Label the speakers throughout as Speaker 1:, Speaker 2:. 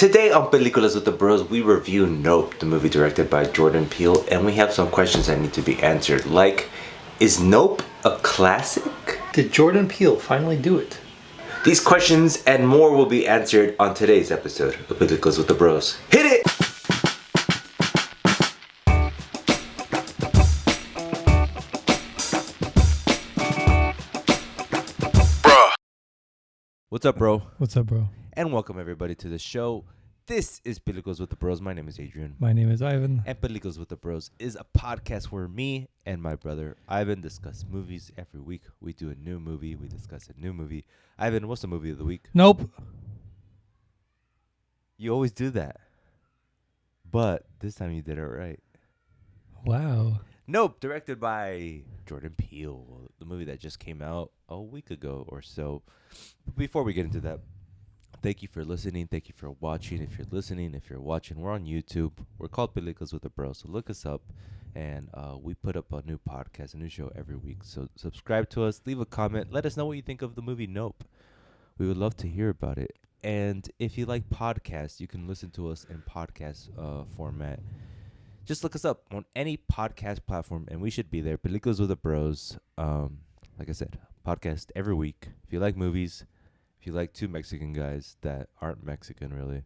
Speaker 1: Today on Peliculas with the Bros, we review Nope, the movie directed by Jordan Peele, and we have some questions that need to be answered, like, is Nope a classic?
Speaker 2: Did Jordan Peele finally do it?
Speaker 1: These questions and more will be answered on today's episode of Peliculas with the Bros. Hit it! What's up, bro?
Speaker 2: What's up, bro?
Speaker 1: And welcome everybody to the show. This is Peliculas with the Bros. My name is Adrian.
Speaker 2: My name is Ivan.
Speaker 1: And Peliculas with the Bros is a podcast where me and my brother Ivan discuss movies every week. We do a new movie. We discuss a new movie. Ivan, what's the movie of the week?
Speaker 2: Nope.
Speaker 1: You always do that. But this time you did it right.
Speaker 2: Wow.
Speaker 1: Nope, directed by Jordan Peele, the movie that just came out a week ago or so. Before we get into that, thank you for listening. Thank you for watching. If you're listening, if you're watching, we're on YouTube. We're called Peliculas with the Bros. So look us up, and we put up a new podcast, a new show every week. So subscribe to us. Leave a comment. Let us know what you think of the movie Nope. We would love to hear about it. And if you like podcasts, you can listen to us in podcast format. Just look us up on any podcast platform, and we should be there. Peliculas with the Bros. Like I said, podcast every week. If you like movies, if you like two Mexican guys that aren't Mexican, really,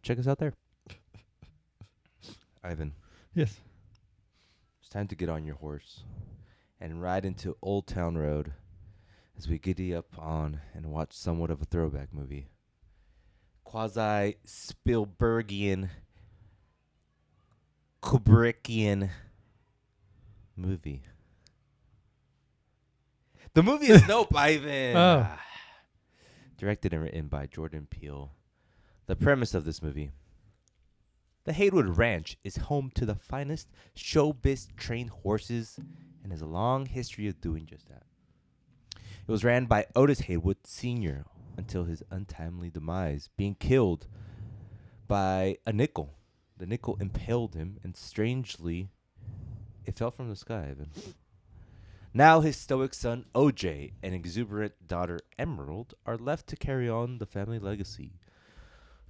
Speaker 1: check us out there. Ivan.
Speaker 2: Yes.
Speaker 1: It's time to get on your horse and ride into Old Town Road as we giddy up on and watch somewhat of a throwback movie. Quasi-Spielbergian, Kubrickian movie. The movie is Nope, Ivan.
Speaker 2: Oh.
Speaker 1: Directed and written by Jordan Peele. The premise of this movie. The Haywood Ranch is home to the finest showbiz trained horses and has a long history of doing just that. It was ran by Otis Haywood Sr. until his untimely demise, being killed by a nickel. The nickel impaled him, and strangely, it fell from the sky, Ivan. Now his stoic son, OJ, and exuberant daughter, Emerald, are left to carry on the family legacy.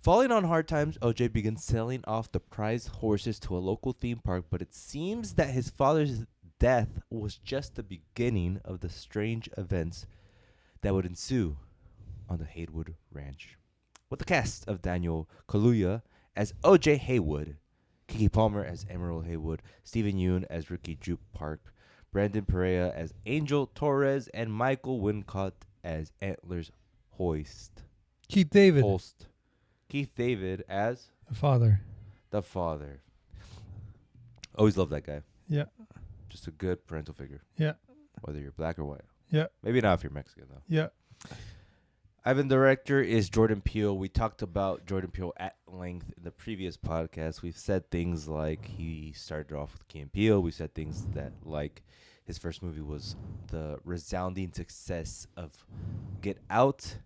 Speaker 1: Falling on hard times, OJ begins selling off the prized horses to a local theme park, but it seems that his father's death was just the beginning of the strange events that would ensue on the Haywood Ranch. With the cast of Daniel Kaluuya as OJ Haywood, Keke Palmer as Emerald Haywood, Stephen Yeun as Ricky Jupe Park, Brandon Perea as Angel Torres, and Michael Wincott as Antlers Hoist.
Speaker 2: Keith David.
Speaker 1: Holst. Keith David as
Speaker 2: The father.
Speaker 1: the father. Always loved that guy.
Speaker 2: Yeah.
Speaker 1: Just a good parental figure.
Speaker 2: Yeah.
Speaker 1: Whether you're black or white.
Speaker 2: Yeah.
Speaker 1: Maybe not if you're Mexican, though.
Speaker 2: Yeah.
Speaker 1: Ivan, director, is Jordan Peele. We talked about Jordan Peele at length in the previous podcast. We've said things like he started off with Key and Peele. We said things that like his first movie was the resounding success of Get Out.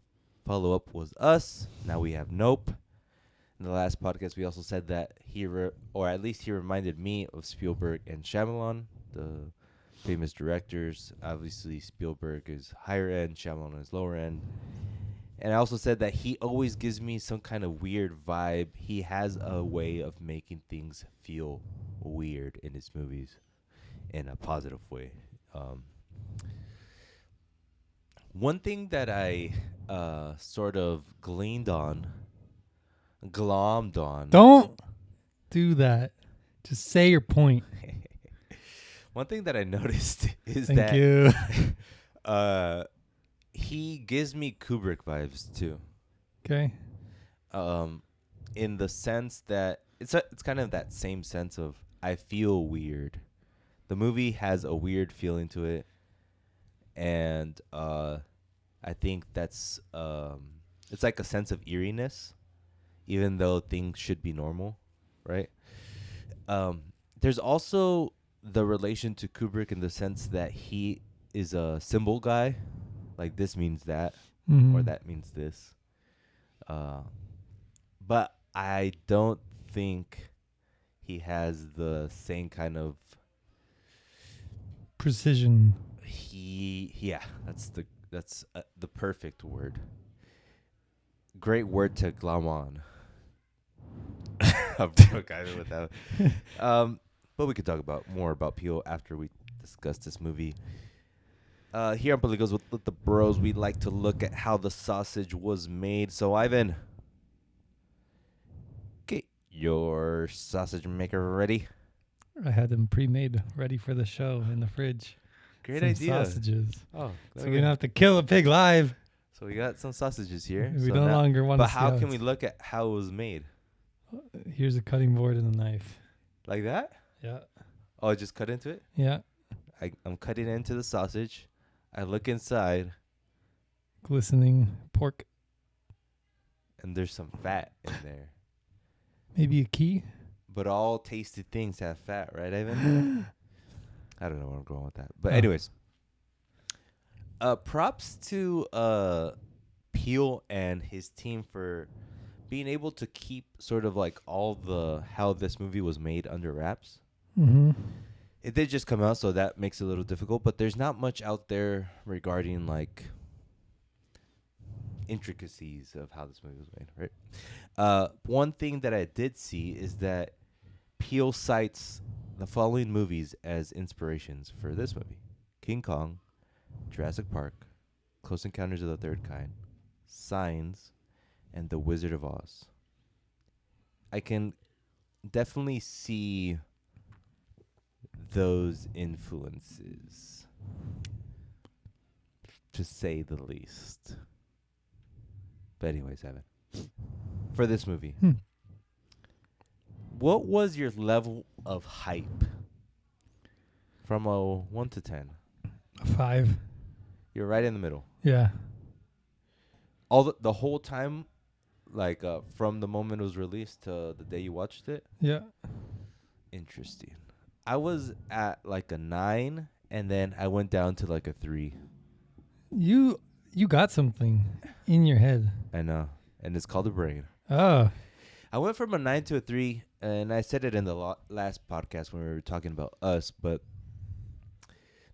Speaker 1: Follow-up was Us. Now we have Nope. In the last podcast, we also said that or at least he reminded me of Spielberg and Shyamalan, the famous directors. Obviously, Spielberg is higher end, Shyamalan is lower end. And I also said that he always gives me some kind of weird vibe. He has a way of making things feel weird in his movies in a positive way. One thing that I sort of glommed on.
Speaker 2: Don't do that. Just say your point.
Speaker 1: One thing that I noticed is
Speaker 2: Thank
Speaker 1: that
Speaker 2: you.
Speaker 1: he gives me Kubrick vibes too.
Speaker 2: Okay.
Speaker 1: In the sense that it's kind of that same sense of I feel weird. The movie has a weird feeling to it, and I think that's it's like a sense of eeriness, even though things should be normal, right? There's also the relation to Kubrick in the sense that he is a symbol guy. Like this means that, or that means this. But I don't think he has the same kind of
Speaker 2: precision.
Speaker 1: That's the perfect word. Great word to glom on. I'm broke either with that. But we could talk about more about Peele after we discuss this movie. Here on Peliculas with the bros, we like to look at how the sausage was made. So, Ivan, get your sausage maker ready.
Speaker 2: I had them pre-made, ready for the show in the fridge.
Speaker 1: Great
Speaker 2: Some
Speaker 1: idea.
Speaker 2: sausages.
Speaker 1: Oh,
Speaker 2: So we don't have to kill a pig live.
Speaker 1: So we got some sausages here.
Speaker 2: We
Speaker 1: So
Speaker 2: no
Speaker 1: now-
Speaker 2: longer want to
Speaker 1: But
Speaker 2: see
Speaker 1: how can we look at how it was made?
Speaker 2: Here's a cutting board and a knife.
Speaker 1: Like that?
Speaker 2: Yeah.
Speaker 1: Oh, just cut into it?
Speaker 2: Yeah.
Speaker 1: I'm cutting into the sausage. I look inside,
Speaker 2: Glistening pork.
Speaker 1: and there's some fat in there.
Speaker 2: Maybe a key.
Speaker 1: But all tasty things have fat, right, Ivan? I don't know where I'm going with that. But
Speaker 2: Oh.
Speaker 1: anyways, props to Peele and his team for being able to keep sort of like all the how this movie was made under wraps.
Speaker 2: Mm-hmm.
Speaker 1: It did just come out, so that makes it a little difficult. But there's not much out there regarding like intricacies of how this movie was made, right? One thing that I did see is that Peele cites the following movies as inspirations for this movie: King Kong, Jurassic Park, Close Encounters of the Third Kind, Signs, and The Wizard of Oz. I can definitely see those influences, to say the least. But anyways, Evan, for this movie, what was your level of hype from a 1 to 10?
Speaker 2: A 5.
Speaker 1: You're right in the middle.
Speaker 2: Yeah.
Speaker 1: All the whole time, like from the moment it was released to the day you watched it.
Speaker 2: Yeah.
Speaker 1: Interesting. I was at like a 9, and then I went down to like a 3.
Speaker 2: You got something in your head.
Speaker 1: I know, and it's called a brain.
Speaker 2: Oh.
Speaker 1: I went from a 9 to a 3, and I said it in the last podcast when we were talking about Us, but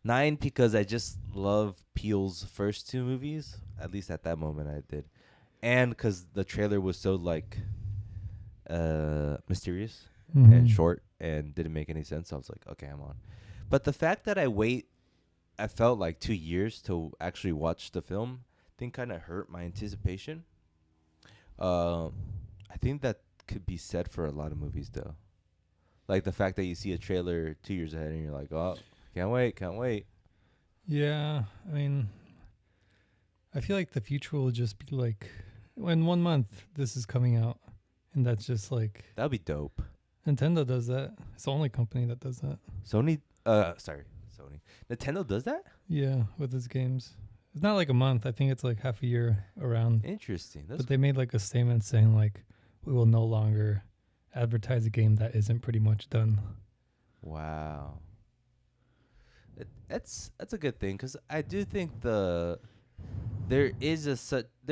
Speaker 1: 9 because I just love Peele's first 2 movies. At least at that moment I did. And because the trailer was so like mysterious and short and didn't make any sense. I was like, okay, I'm on. But the fact that I felt like 2 years to actually watch the film, I think kind of hurt my anticipation. I think that could be said for a lot of movies though. Like the fact that you see a trailer 2 years ahead and you're like, oh, can't wait.
Speaker 2: Yeah. I mean, I feel like the future will just be like, in 1 month, this is coming out. And that's just like,
Speaker 1: That'd be dope.
Speaker 2: Nintendo does that. It's the only company that does that.
Speaker 1: Sony. Nintendo does that?
Speaker 2: Yeah, with its games. It's not like a month. I think it's like half a year around.
Speaker 1: Interesting.
Speaker 2: But they made like a statement saying like, we will no longer advertise a game that isn't pretty much done.
Speaker 1: Wow. That's a good thing, because I do think there's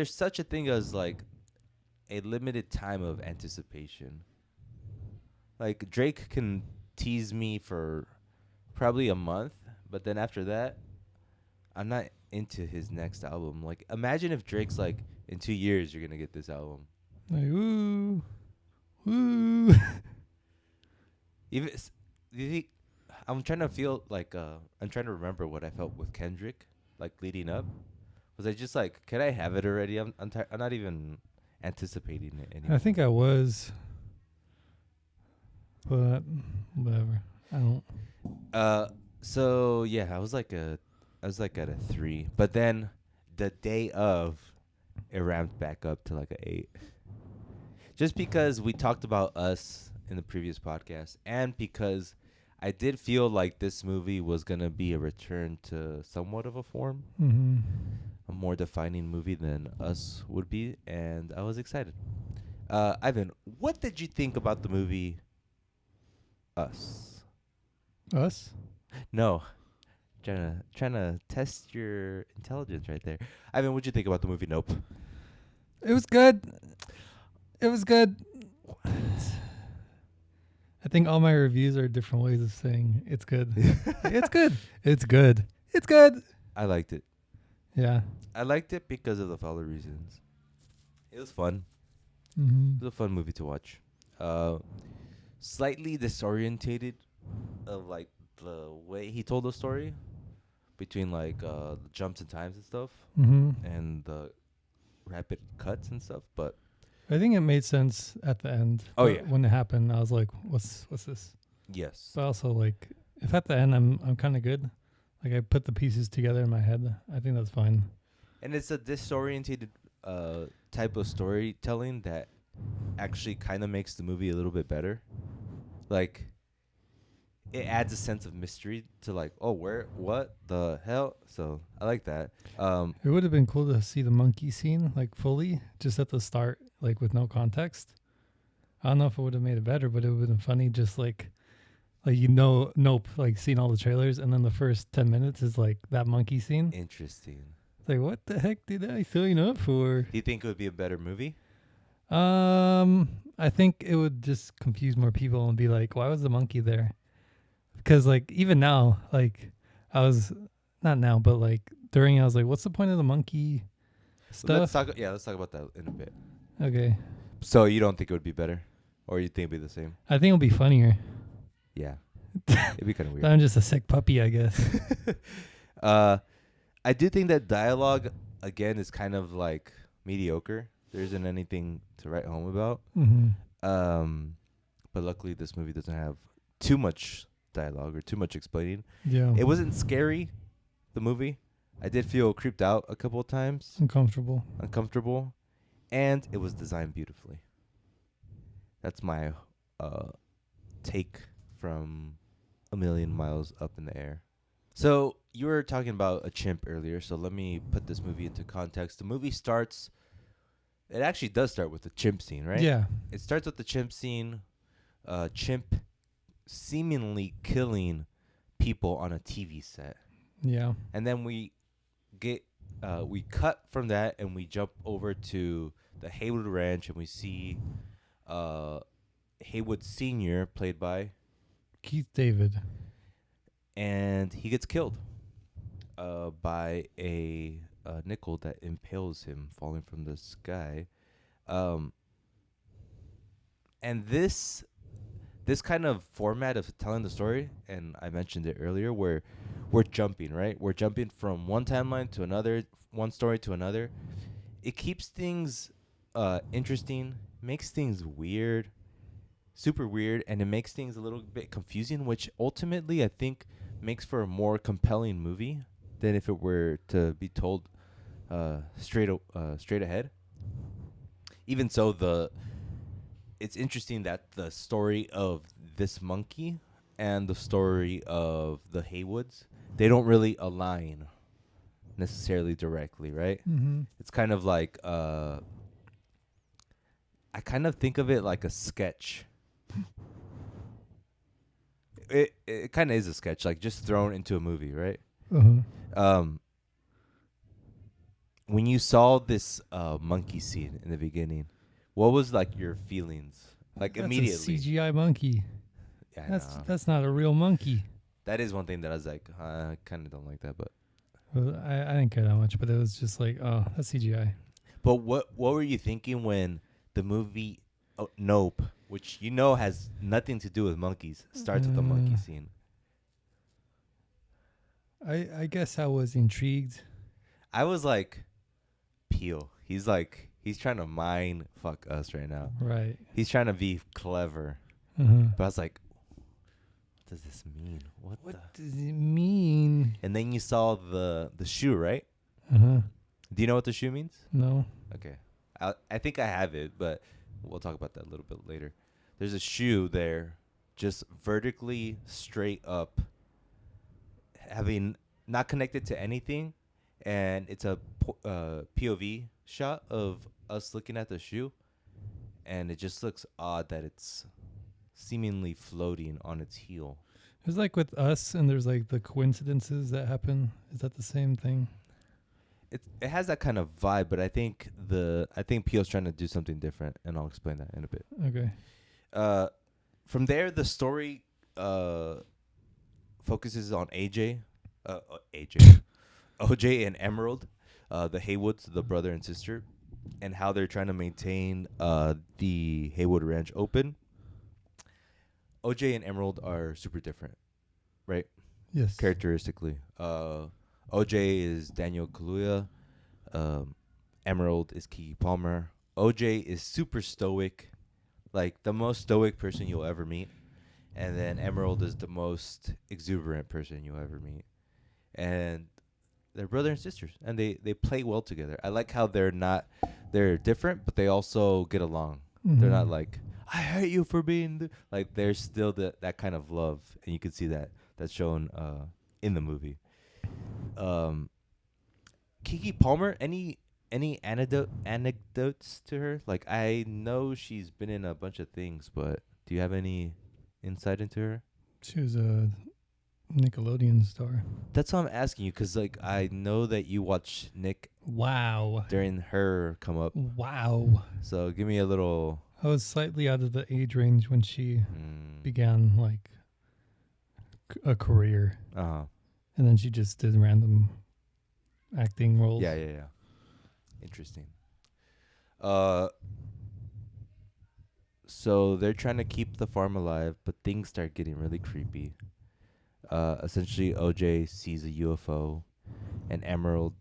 Speaker 1: such a thing as like a limited time of anticipation. Like Drake can tease me for probably a month, but then after that, I'm not into his next album. Like imagine if Drake's like, in 2 years you're gonna get this album.
Speaker 2: Like, ooh, ooh.
Speaker 1: Even you think, I'm trying to feel like I'm trying to remember what I felt with Kendrick, like leading up. Was I just like, can I have it already? I'm not even anticipating it anymore.
Speaker 2: I think I was, but whatever. I don't.
Speaker 1: So yeah, I was like at a 3, but then the day of, it ramped back up to like a 8. Just because we talked about Us in the previous podcast, and because I did feel like this movie was gonna be a return to somewhat of a form,
Speaker 2: Mm-hmm.
Speaker 1: a more defining movie than Us would be, and I was excited. Ivan, what did you think about the movie Us?
Speaker 2: Us?
Speaker 1: No, trying to test your intelligence right there. Ivan, what'd you think about the movie Nope?
Speaker 2: It was good. It was good. I think all my reviews are different ways of saying it's good. It's good. It's good. It's good.
Speaker 1: I liked it.
Speaker 2: Yeah.
Speaker 1: I liked it because of the following reasons. It was fun.
Speaker 2: Mm-hmm.
Speaker 1: It was a fun movie to watch. Uh, slightly disorientated of like the way he told the story between like the jumps and times and stuff
Speaker 2: Mm-hmm.
Speaker 1: and the rapid cuts and stuff. But
Speaker 2: I think it made sense at the end.
Speaker 1: Oh,
Speaker 2: but
Speaker 1: yeah.
Speaker 2: when it happened, I was like, "What's this?"
Speaker 1: yes,
Speaker 2: But also, like, if at the end I'm kind of good, like I put the pieces together in my head, I think that's fine.
Speaker 1: and it's a disorientated type of storytelling that actually kind of makes the movie a little bit better. Like it adds a sense of mystery to like, oh, where, what the hell? So I like that.
Speaker 2: It would have been cool to see the monkey scene like fully, just at the start, like with no context. I don't know if it would have made it better, but it would have been funny. Just like nope, like seeing all the trailers, and then the first 10 minutes is like that monkey scene.
Speaker 1: Interesting.
Speaker 2: It's like, what the heck did I sign up for?
Speaker 1: Do you think it would be a better movie?
Speaker 2: I think it would just confuse more people and be like, why was the monkey there? Because like even now, like I was not now, but like during, I was like, what's the point of the monkey
Speaker 1: Let's
Speaker 2: stuff?
Speaker 1: talk. Yeah, let's talk about that in a bit.
Speaker 2: Okay,
Speaker 1: So you don't think it would be better, or you think it'd be the same?
Speaker 2: I think it'll be funnier.
Speaker 1: Yeah, it'd be kind of weird.
Speaker 2: I'm just a sick puppy, I guess.
Speaker 1: I do think that dialogue again is kind of like mediocre. There isn't anything to write home about.
Speaker 2: Mm-hmm.
Speaker 1: But luckily this movie doesn't have too much dialogue or too much explaining.
Speaker 2: Yeah,
Speaker 1: It wasn't scary, the movie. I did feel creeped out a couple of times,
Speaker 2: uncomfortable.
Speaker 1: uncomfortable, and it was designed beautifully. That's my take from A Million Miles Up in the Air. So you were talking about a chimp earlier, so let me put this movie into context. The movie starts. It actually does start with the chimp scene, right?
Speaker 2: Yeah,
Speaker 1: It starts with the chimp scene. Chimp seemingly killing people on a TV set,
Speaker 2: yeah.
Speaker 1: and then we cut from that and we jump over to the Haywood Ranch and we see Haywood Senior, played by,
Speaker 2: Keith David.
Speaker 1: and he gets killed by a nickel that impales him, falling from the sky. And this kind of format of telling the story, and I mentioned it earlier, where we're jumping, right? We're jumping from one timeline to another, one story to another. It keeps things interesting, makes things weird, super weird, and it makes things a little bit confusing, which ultimately I think makes for a more compelling movie than if it were to be told straight ahead. Even so, it's interesting that the story of this monkey and the story of the Haywoods, they don't really align necessarily directly, right?
Speaker 2: Mm-hmm.
Speaker 1: It's kind of like I kind of think of it like a sketch. It kind of is a sketch, like just thrown into a movie, right?
Speaker 2: Uh-huh.
Speaker 1: When you saw this monkey scene in the beginning, what was like your feelings? Like
Speaker 2: That's
Speaker 1: immediately.
Speaker 2: a CGI monkey.
Speaker 1: Yeah, I know.
Speaker 2: That's not a real monkey.
Speaker 1: That is one thing that I was like, I kind of don't like that, but.
Speaker 2: Well, I didn't care that much, but it was just like, oh, that's CGI.
Speaker 1: But what were you thinking when the movie Nope, which you know has nothing to do with monkeys, starts with the monkey scene?
Speaker 2: I guess I was intrigued.
Speaker 1: I was like, Peele. He's trying to mind fuck us right now.
Speaker 2: Right.
Speaker 1: He's trying to be clever.
Speaker 2: Uh-huh.
Speaker 1: But I was like, what does this mean? What
Speaker 2: does it mean?
Speaker 1: And then you saw the shoe, right?
Speaker 2: Uh-huh.
Speaker 1: Do you know what the shoe means?
Speaker 2: No.
Speaker 1: Okay. I think I have it, but we'll talk about that a little bit later. There's a shoe there, just vertically straight up, having not connected to anything, and it's a POV shot of us looking at the shoe, and it just looks odd that it's seemingly floating on its heel.
Speaker 2: It's like with us, and there's like the coincidences that happen. Is that the same thing?
Speaker 1: It has that kind of vibe, but I think Peele's trying to do something different, and I'll explain that in a bit.
Speaker 2: Okay.
Speaker 1: From there, the story focuses on OJ and Emerald, the Haywoods, the brother and sister, and how they're trying to maintain the Haywood Ranch open. OJ and Emerald are super different, right?
Speaker 2: Yes.
Speaker 1: Characteristically. OJ is Daniel Kaluuya. Um, Emerald is Keke Palmer. OJ is super stoic, like the most stoic person you'll ever meet. And then Emerald is the most exuberant person you'll ever meet. And they're brother and sisters, and they play well together. I like how they're different, but they also get along. They're not like, I hate you for being like. There's still that kind of love, and you can see that's shown in the movie. Um, Keke Palmer, any anecdotes to her? Like, I know she's been in a bunch of things, but do you have any insight into her?
Speaker 2: She was a Nickelodeon star.
Speaker 1: That's what I'm asking you, because like I know that you watch Nick
Speaker 2: Wow.
Speaker 1: during her come up.
Speaker 2: Wow.
Speaker 1: So give me a little.
Speaker 2: I was slightly out of the age range when she
Speaker 1: Mm,
Speaker 2: began like a career,
Speaker 1: uh-huh.
Speaker 2: and then she just did random acting roles.
Speaker 1: Yeah. Interesting. Uh, so they're trying to keep the farm alive, but things start getting really creepy. Essentially, OJ sees a UFO, and Emerald,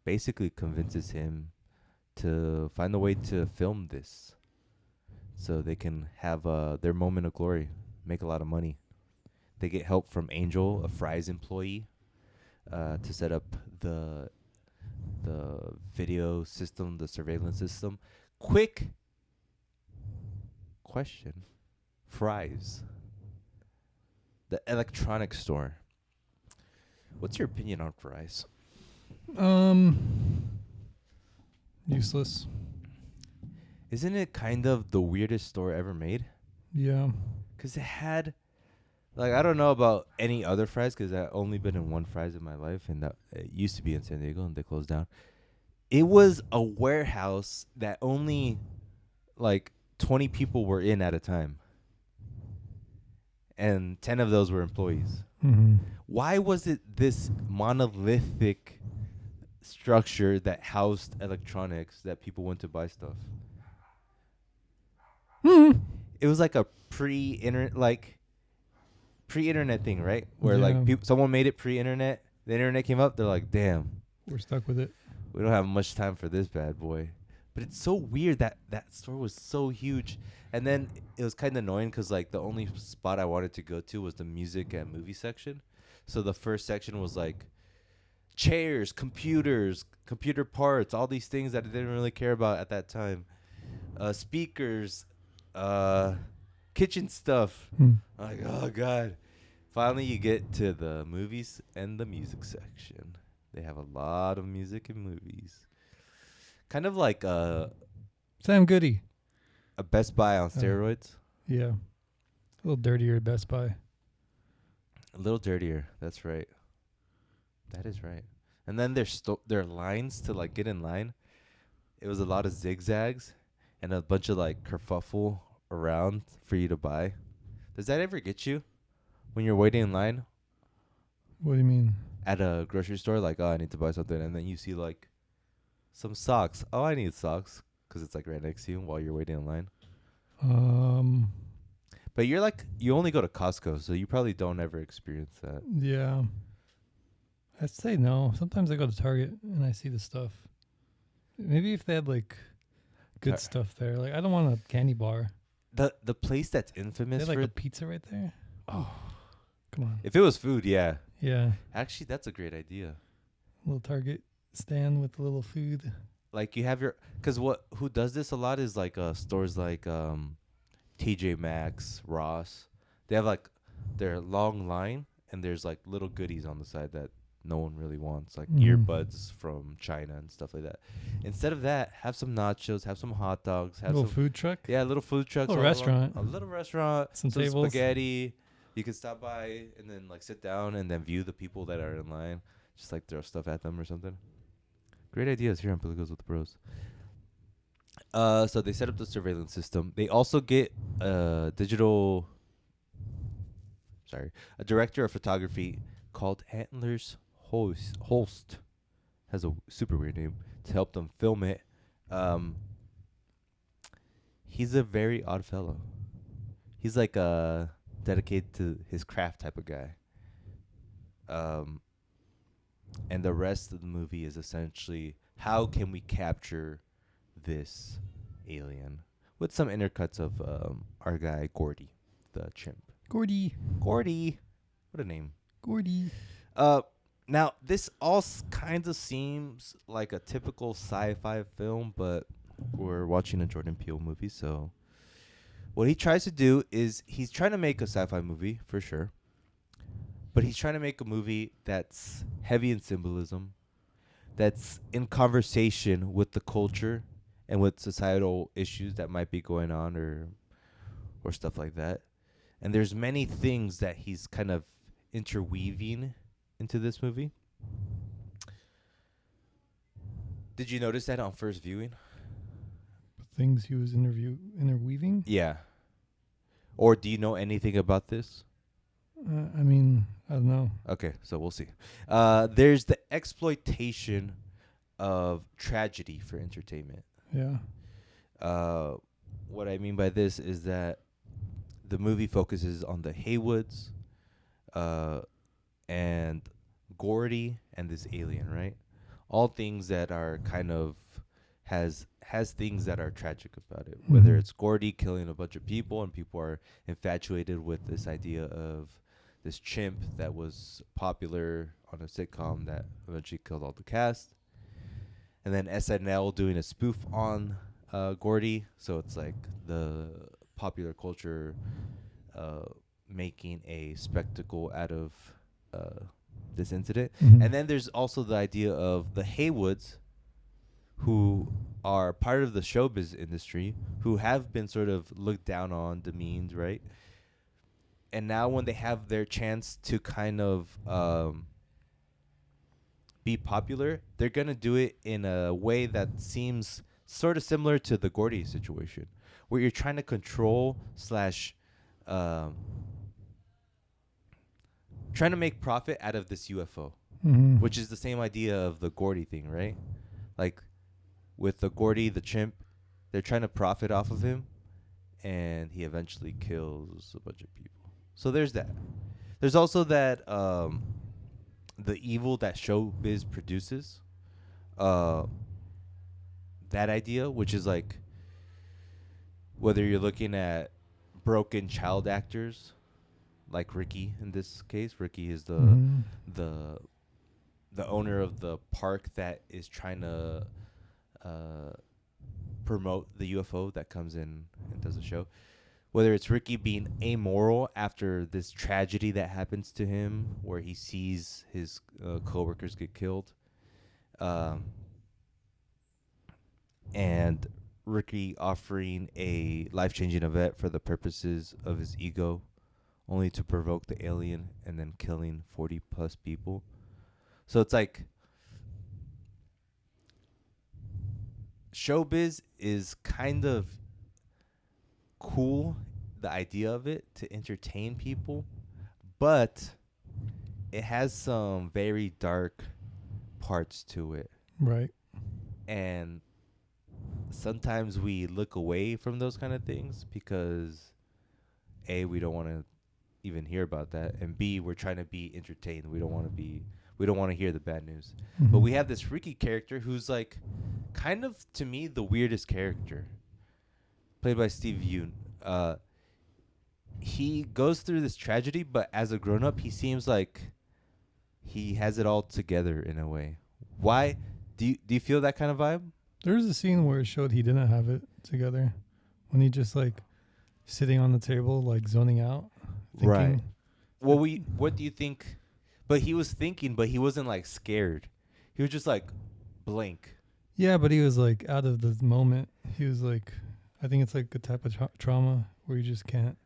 Speaker 1: basically convinces him to find a way to film this, so they can have their moment of glory, make a lot of money. They get help from Angel, a Fry's employee, to set up the video system, the surveillance system. Quick question: Fry's, the electronics store. What's your opinion on Fry's?
Speaker 2: Useless.
Speaker 1: Isn't it kind of the weirdest store ever made?
Speaker 2: Yeah.
Speaker 1: 'Cause it had, like, I don't know about any other Fry's, 'cause I've only been in one Fry's in my life, and that it used to be in San Diego, and they closed down. It was a warehouse that only like 20 people were in at a time, and 10 of those were employees.
Speaker 2: Mm-hmm.
Speaker 1: Why was it this monolithic structure that housed electronics that people went to buy stuff? It was like a pre-internet thing, right? Where like
Speaker 2: Yeah.
Speaker 1: someone made it pre-internet, the internet came up, they're like, "Damn,
Speaker 2: We're stuck with it.
Speaker 1: we don't have much time for this bad boy." But it's so weird that store was so huge. And then it was kind of annoying because like the only spot I wanted to go to was the music and movie section. So the first section was like chairs, computers, computer parts, all these things that I didn't really care about at that time. Speakers, kitchen stuff. Like, oh god. Finally you get to the movies and the music section. They have a lot of music and movies. Kind of like
Speaker 2: Sam Goody.
Speaker 1: a Best Buy on steroids.
Speaker 2: Yeah. A little dirtier Best Buy.
Speaker 1: A little dirtier. That's right. That is right. And then their lines to like get in line. It was a lot of zigzags and a bunch of like kerfuffle around for you to buy. Does that ever get you when you're waiting in line
Speaker 2: What do you mean?
Speaker 1: at a grocery store? Like, oh, I need to buy something, and then you see like some socks. Oh, I need socks because it's like right next to you while you're waiting in line. But you're like, you only go to Costco, so you probably don't ever experience that.
Speaker 2: Yeah. I'd say no. Sometimes I go to Target and I see the stuff. Maybe if they had like good stuff there. Like I don't want a candy bar.
Speaker 1: The place that's
Speaker 2: They
Speaker 1: infamous
Speaker 2: have like
Speaker 1: for
Speaker 2: a pizza right there.
Speaker 1: oh,
Speaker 2: Come on.
Speaker 1: if it was food, yeah.
Speaker 2: Yeah.
Speaker 1: Actually, that's a great idea.
Speaker 2: Little Target stand with a little food.
Speaker 1: Like you have your, cause who does this a lot is like stores like TJ Maxx, Ross. They have like their long line, and there's like little goodies on the side that no one really wants, like earbuds from China and stuff like that. Instead of that, have some nachos, have some hot dogs, have
Speaker 2: Little
Speaker 1: some
Speaker 2: food truck.
Speaker 1: yeah, little food trucks,
Speaker 2: Little restaurant.
Speaker 1: a little restaurant,
Speaker 2: Some tables.
Speaker 1: spaghetti. You can stop by and then like sit down and then view the people that are in line, just like throw stuff at them or something. Great ideas here on Peliculas with the Bros. So they set up the surveillance system. They also get a director of photography called Antlers Holst. Has a super weird name to help them film it. he's a very odd fellow. He's like a dedicated to his craft type of guy. Um, and the rest of the movie is essentially how can we capture this alien with some intercuts of our guy Gordy, the chimp.
Speaker 2: Gordy.
Speaker 1: Gordy, what a name.
Speaker 2: Gordy.
Speaker 1: Uh, now this all kind of seems like a typical sci-fi film, but we're watching a Jordan Peele movie, so what he tries to do is he's trying to make a sci-fi movie for sure, but he's trying to make a movie that's heavy in symbolism, that's in conversation with the culture and with societal issues that might be going on or stuff like that. And there's many things that he's kind of interweaving into this movie. Did you notice that on first viewing?
Speaker 2: Things he was interweaving.
Speaker 1: Yeah. Or do you know anything about this?
Speaker 2: I mean, I don't know.
Speaker 1: Okay, so we'll see. There's the exploitation of tragedy for entertainment.
Speaker 2: Yeah.
Speaker 1: What I mean by this is that the movie focuses on the Haywoods, and Gordy and this alien, right? All things that are kind of has things that are tragic about it. Whether
Speaker 2: Mhm.
Speaker 1: it's Gordy killing a bunch of people and people are infatuated with this idea of this chimp that was popular on a sitcom that eventually killed all the cast. And then SNL doing a spoof on Gordy. So it's like the popular culture making a spectacle out of this incident.
Speaker 2: Mhm.
Speaker 1: And then there's also the idea of the Haywoods, who are part of the showbiz industry, who have been sort of looked down on, demeaned, right? And now when they have their chance to kind of be popular, they're going to do it in a way that seems sort of similar to the Gordy situation, where you're trying to control slash trying to make profit out of this UFO,
Speaker 2: Mhm.
Speaker 1: which is the same idea of the Gordy thing, right? Like with the Gordy, the chimp, they're trying to profit off of him, and he eventually kills a bunch of people. So there's that. There's also that the evil that showbiz produces. That idea, which is like whether you're looking at broken child actors, like Ricky in this case. Ricky is
Speaker 2: Mhm.
Speaker 1: the the owner of the park that is trying to promote the UFO that comes in and does a show. Whether it's Ricky being amoral after this tragedy that happens to him, where he sees his coworkers get killed, and Ricky offering a life-changing event for the purposes of his ego, only to provoke the alien and then killing 40 plus people. So it's like showbiz is kind of cool, the idea of it, to entertain people, but it has some very dark parts to it.
Speaker 2: Right.
Speaker 1: And sometimes we look away from those kind of things because A, we don't want to even hear about that, and B, we're trying to be entertained. We don't want to hear the bad news. But we have this Ricky character who's like kind of, to me, the weirdest character, played by Steve Yeun. He goes through this tragedy, but as a grown-up, he seems like he has it all together in a way. Why? Do you feel that kind of vibe?
Speaker 2: There's a scene where it showed he didn't have it together, when he just like sitting on the table, like zoning out, thinking.
Speaker 1: Right. Well, what do you think? But he was thinking, but he wasn't like scared. He was just like blank.
Speaker 2: Yeah, but he was like out of the moment. He was like, I think it's like a type of trauma where you just can't.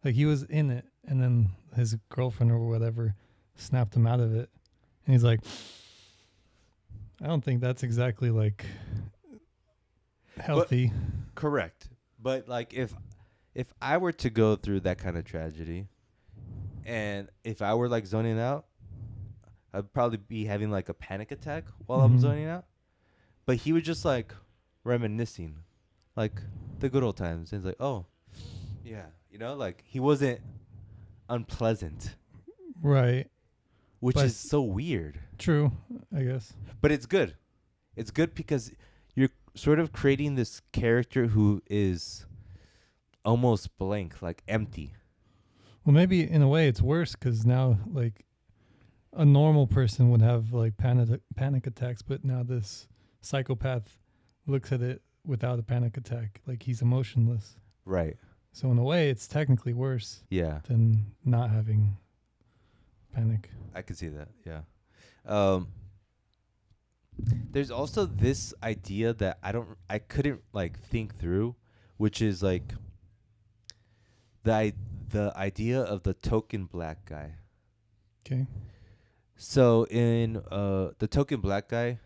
Speaker 2: Like he was in it, and then his girlfriend or whatever snapped him out of it, and he's like, I don't think that's exactly like healthy.
Speaker 1: Correct. But like if I were to go through that kind of tragedy, and if I were like zoning out, I'd probably be having like a panic attack while I'm
Speaker 2: Mhm.
Speaker 1: zoning out. But he was just like reminiscing, like the good old times. And it's like, oh, yeah, like he wasn't unpleasant,
Speaker 2: Right.
Speaker 1: which
Speaker 2: But
Speaker 1: is so weird.
Speaker 2: true, I guess.
Speaker 1: But it's good. It's good because you're sort of creating this character who is almost blank, like empty.
Speaker 2: Well, maybe in a way it's worse because now, like, a normal person would have like panic attacks, but now this psychopath looks at it without a panic attack, like he's emotionless.
Speaker 1: Right.
Speaker 2: So in a way, it's technically worse
Speaker 1: Yeah.
Speaker 2: than not having panic.
Speaker 1: I could see that. Yeah. Um, there's also this idea that I couldn't like think through, which is like the idea of the token black guy.
Speaker 2: Okay.
Speaker 1: So in the token black guy,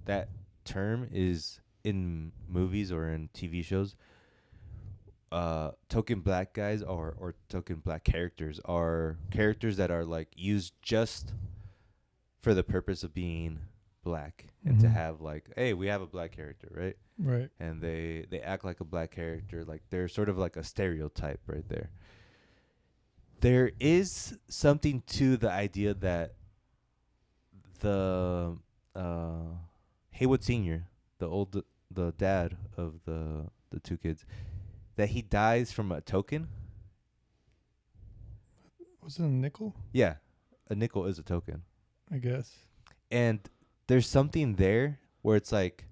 Speaker 1: that term is in movies or in TV shows. Token black guys or token black characters are characters that are like used just for the purpose of being black and to
Speaker 2: Mhm.
Speaker 1: have like, hey, we have a black character, right?
Speaker 2: Right.
Speaker 1: And they act like a black character, like they're sort of like a stereotype right there. There is something to the idea that the Haywood Senior, the dad of the two kids, that he dies from a token.
Speaker 2: Was it a nickel?
Speaker 1: Yeah, a nickel is a token,
Speaker 2: I guess.
Speaker 1: and there's something there where it's like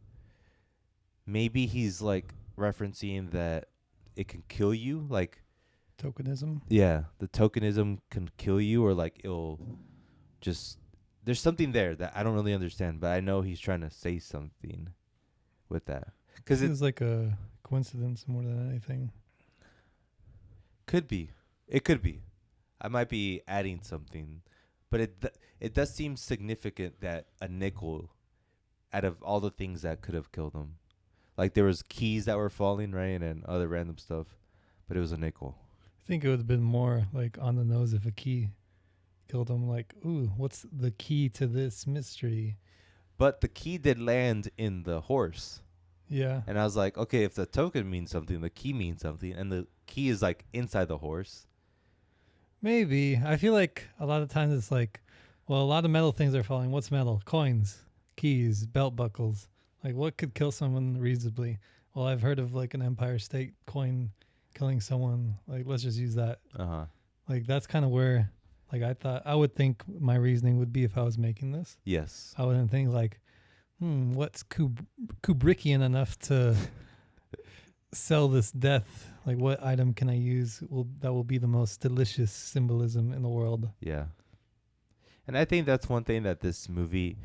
Speaker 1: maybe he's like referencing that it can kill you, like
Speaker 2: Tokenism.
Speaker 1: yeah, the tokenism can kill you, or like it'll just there's something there that I don't really understand, but I know he's trying to say something with that because it
Speaker 2: It's like a coincidence more than anything.
Speaker 1: could be, it could be. I might be adding something, but it does seem significant that a nickel, out of all the things that could have killed him, like there was keys that were falling, right, and other random stuff, but it was a nickel.
Speaker 2: I think it would have been more like on the nose if a key killed him. Like, ooh, what's the key to this mystery?
Speaker 1: But the key did land in the horse.
Speaker 2: Yeah.
Speaker 1: And I was like, okay, if the token means something, the key means something, and the key is like inside the horse.
Speaker 2: Maybe. I feel like a lot of times it's like, well, a lot of metal things are falling. What's metal? Coins, keys, belt buckles. Like, what could kill someone reasonably? Well, I've heard of like an Empire State coin killing someone. Like, let's just use that.
Speaker 1: Uh-huh.
Speaker 2: Like, that's kind of where, like, I would think my reasoning would be if I was making this.
Speaker 1: Yes.
Speaker 2: I wouldn't think like, what's Kubrickian enough to sell this death? Like, what item can I use that will be the most delicious symbolism in the world?
Speaker 1: Yeah. And I think that's one thing that this movie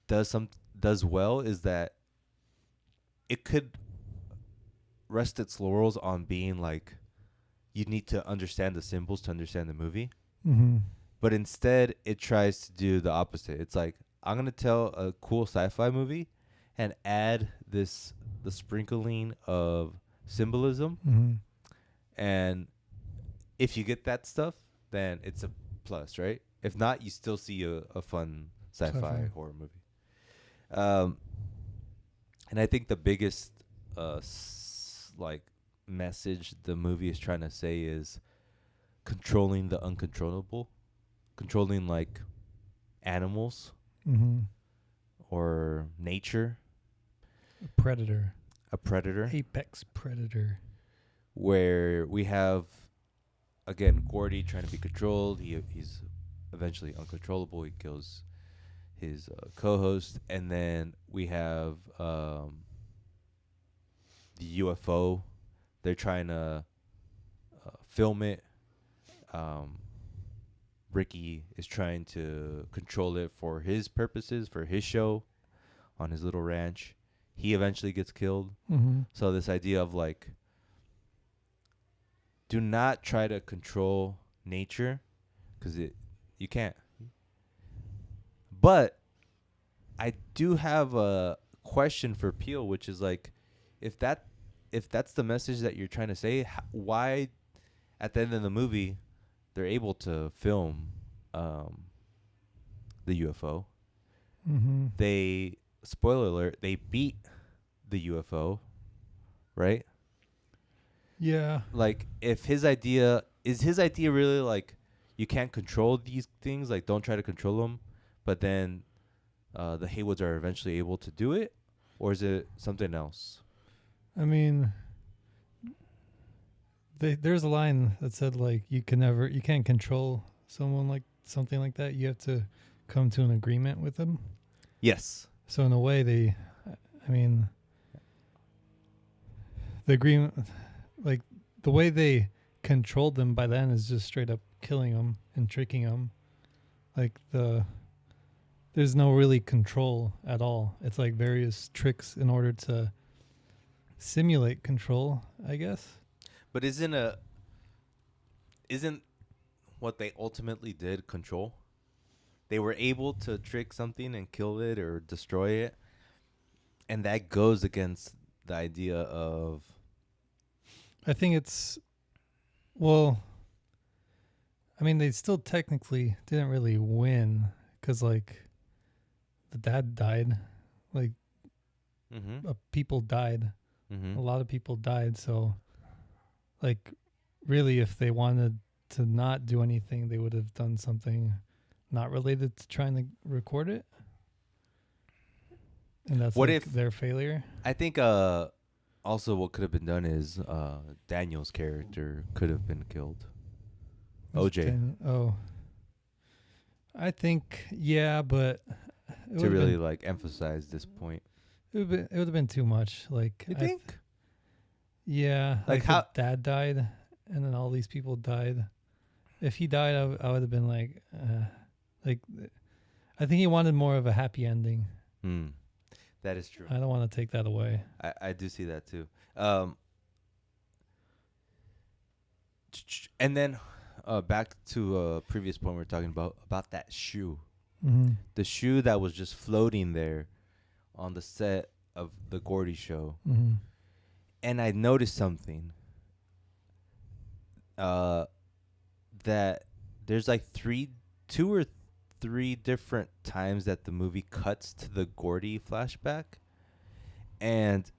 Speaker 1: does well, is that it could rest its laurels on being like you need to understand the symbols to understand the movie.
Speaker 2: Mm-hmm.
Speaker 1: But instead it tries to do the opposite. It's like, I'm going to tell a cool sci-fi movie and add the sprinkling of symbolism,
Speaker 2: Mm-hmm.
Speaker 1: and if you get that stuff, then it's a plus, right? If not, you still see a fun sci-fi horror movie. And I think the biggest like message the movie is trying to say is controlling the uncontrollable, controlling like animals
Speaker 2: Mm-hmm.
Speaker 1: or nature,
Speaker 2: Predator.
Speaker 1: a predator,
Speaker 2: Apex predator.
Speaker 1: where we have again Gordy trying to be controlled. He's eventually uncontrollable. He kills his co-host, and then we have the UFO. They're trying to film it. Ricky is trying to control it for his purposes, for his show on his little ranch. He eventually gets killed.
Speaker 2: Mm-hmm.
Speaker 1: So this idea of like, do not try to control nature, because you can't. But I do have a question for Peele, which is like, if that's the message that you're trying to say, why at the end of the movie they're able to film the UFO?
Speaker 2: Mm-hmm.
Speaker 1: They, spoiler alert, they beat the UFO, right?
Speaker 2: Yeah.
Speaker 1: Like, if his idea really like you can't control these things, like don't try to control them, but then the Haywoods are eventually able to do it, or is it something else?
Speaker 2: I mean, there's a line that said like you can't control someone like something like that. You have to come to an agreement with them.
Speaker 1: Yes.
Speaker 2: So in a way, I mean, the agreement, like the way they controlled them by then is just straight up killing them and tricking them. Like there's no really control at all. It's like various tricks in order to simulate control, I guess.
Speaker 1: But isn't what they ultimately did control? They were able to trick something and kill it or destroy it, and that goes against the idea of.
Speaker 2: I think it's, well, I mean, they still technically didn't really win because, like, the dad died. Like,
Speaker 1: Mm-hmm.
Speaker 2: people died.
Speaker 1: Mm-hmm.
Speaker 2: A lot of people died. So, like, really, if they wanted to not do anything, they would have done something not related to trying to record it. And that's
Speaker 1: What
Speaker 2: like
Speaker 1: if
Speaker 2: their failure?
Speaker 1: I think also what could have been done is Daniel's character could have been killed. OJ.
Speaker 2: I think, yeah, but
Speaker 1: To really like emphasize this point.
Speaker 2: it would have been too much. Like,
Speaker 1: You think?
Speaker 2: Yeah,
Speaker 1: Like
Speaker 2: like
Speaker 1: how-
Speaker 2: the dad died, and then all these people died. If he died, I would have been like, I think he wanted more of a happy ending.
Speaker 1: That is true.
Speaker 2: I don't want to take that away.
Speaker 1: I do see that too. And then back to a previous point we were talking about that shoe.
Speaker 2: Mm-hmm.
Speaker 1: The shoe that was just floating there on the set of the Gordy show.
Speaker 2: Mm-hmm.
Speaker 1: And I noticed something. That there's like two or three different times that the movie cuts to the Gordy flashback, and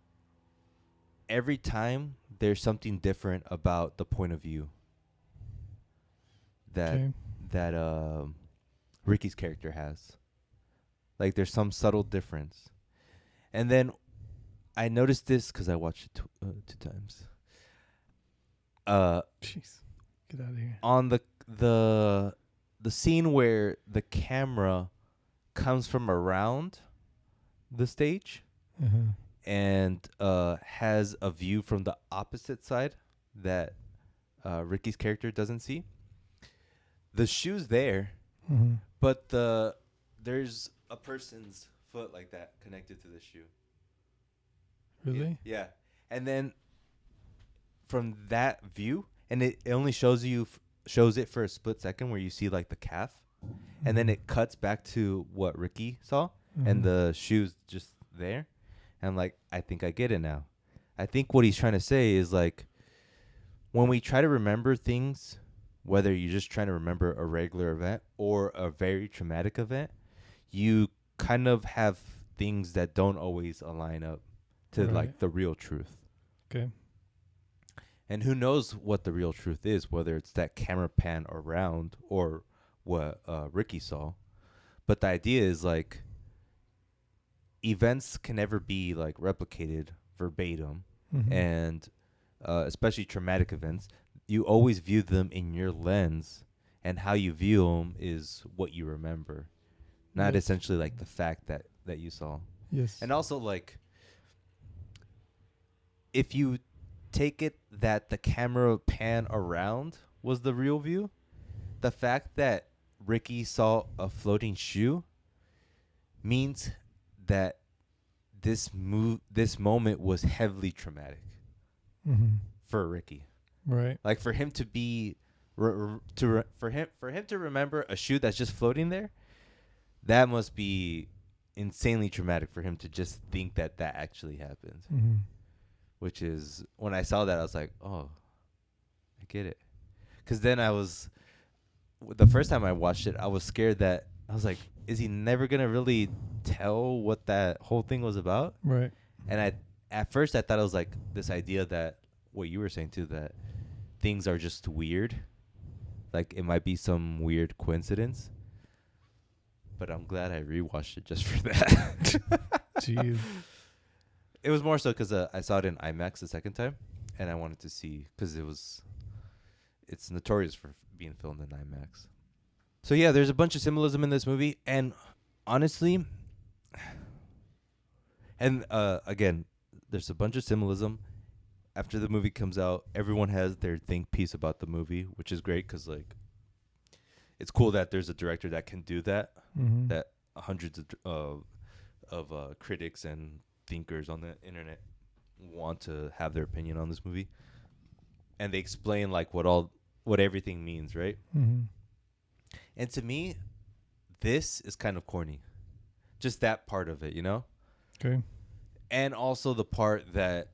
Speaker 1: every time there's something different about the point of view that Ricky's character has. Like, there's some subtle difference. And then I noticed this because I watched it two times.
Speaker 2: Jeez, get out of here.
Speaker 1: On the scene where the camera comes from around the stage
Speaker 2: Uh-huh.
Speaker 1: and has a view from the opposite side that Ricky's character doesn't see. The shoe's there,
Speaker 2: Mm-hmm.
Speaker 1: but there's a person's foot like that connected to the shoe.
Speaker 2: Really?
Speaker 1: Yeah. And then from that view, and it only shows it for a split second where you see like the calf, and then it cuts back to what Ricky saw, and the shoe's just there. And I'm like, I think I get it now. I think what he's trying to say is like, when we try to remember things, whether you're just trying to remember a regular event or a very traumatic event, you kind of have things that don't always align up to like the real truth.
Speaker 2: Okay.
Speaker 1: And who knows what the real truth is, whether it's that camera pan around or what Ricky saw. But the idea is like, events can never be like replicated verbatim, and especially traumatic events, you always view them in your lens, and how you view them is what you remember, not essentially like the fact that you saw.
Speaker 2: Yes.
Speaker 1: And also, like, if you take it that the camera pan around was the real view, the fact that Ricky saw a floating shoe means that this moment was heavily traumatic for Ricky.
Speaker 2: Right.
Speaker 1: Like, for him to be for him to remember a shoe that's just floating there, that must be insanely traumatic for him to just think that actually happened. Which is, when I saw that, I was like, oh, I get it. Because then the first time I watched it, I was scared that, I was like, is he never going to really tell what that whole thing was about?
Speaker 2: Right.
Speaker 1: And at first I thought it was like this idea that what you were saying too, that things are just weird. Like it might be some weird coincidence. But I'm glad I rewatched it just for that.
Speaker 2: Jeez.
Speaker 1: It was more so because I saw it in IMAX the second time, and I wanted to see because it's notorious for being filmed in IMAX. So yeah, there's a bunch of symbolism in this movie, and honestly, and again, there's a bunch of symbolism. After the movie comes out, everyone has their think piece about the movie, which is great because like, it's cool that there's a director that can do that.
Speaker 2: Mm-hmm.
Speaker 1: That hundreds of critics and thinkers on the internet want to have their opinion on this movie, and they explain like what everything means, right?
Speaker 2: Mm-hmm.
Speaker 1: And to me, this is kind of corny, just that part of it, you know.
Speaker 2: Okay.
Speaker 1: And also the part that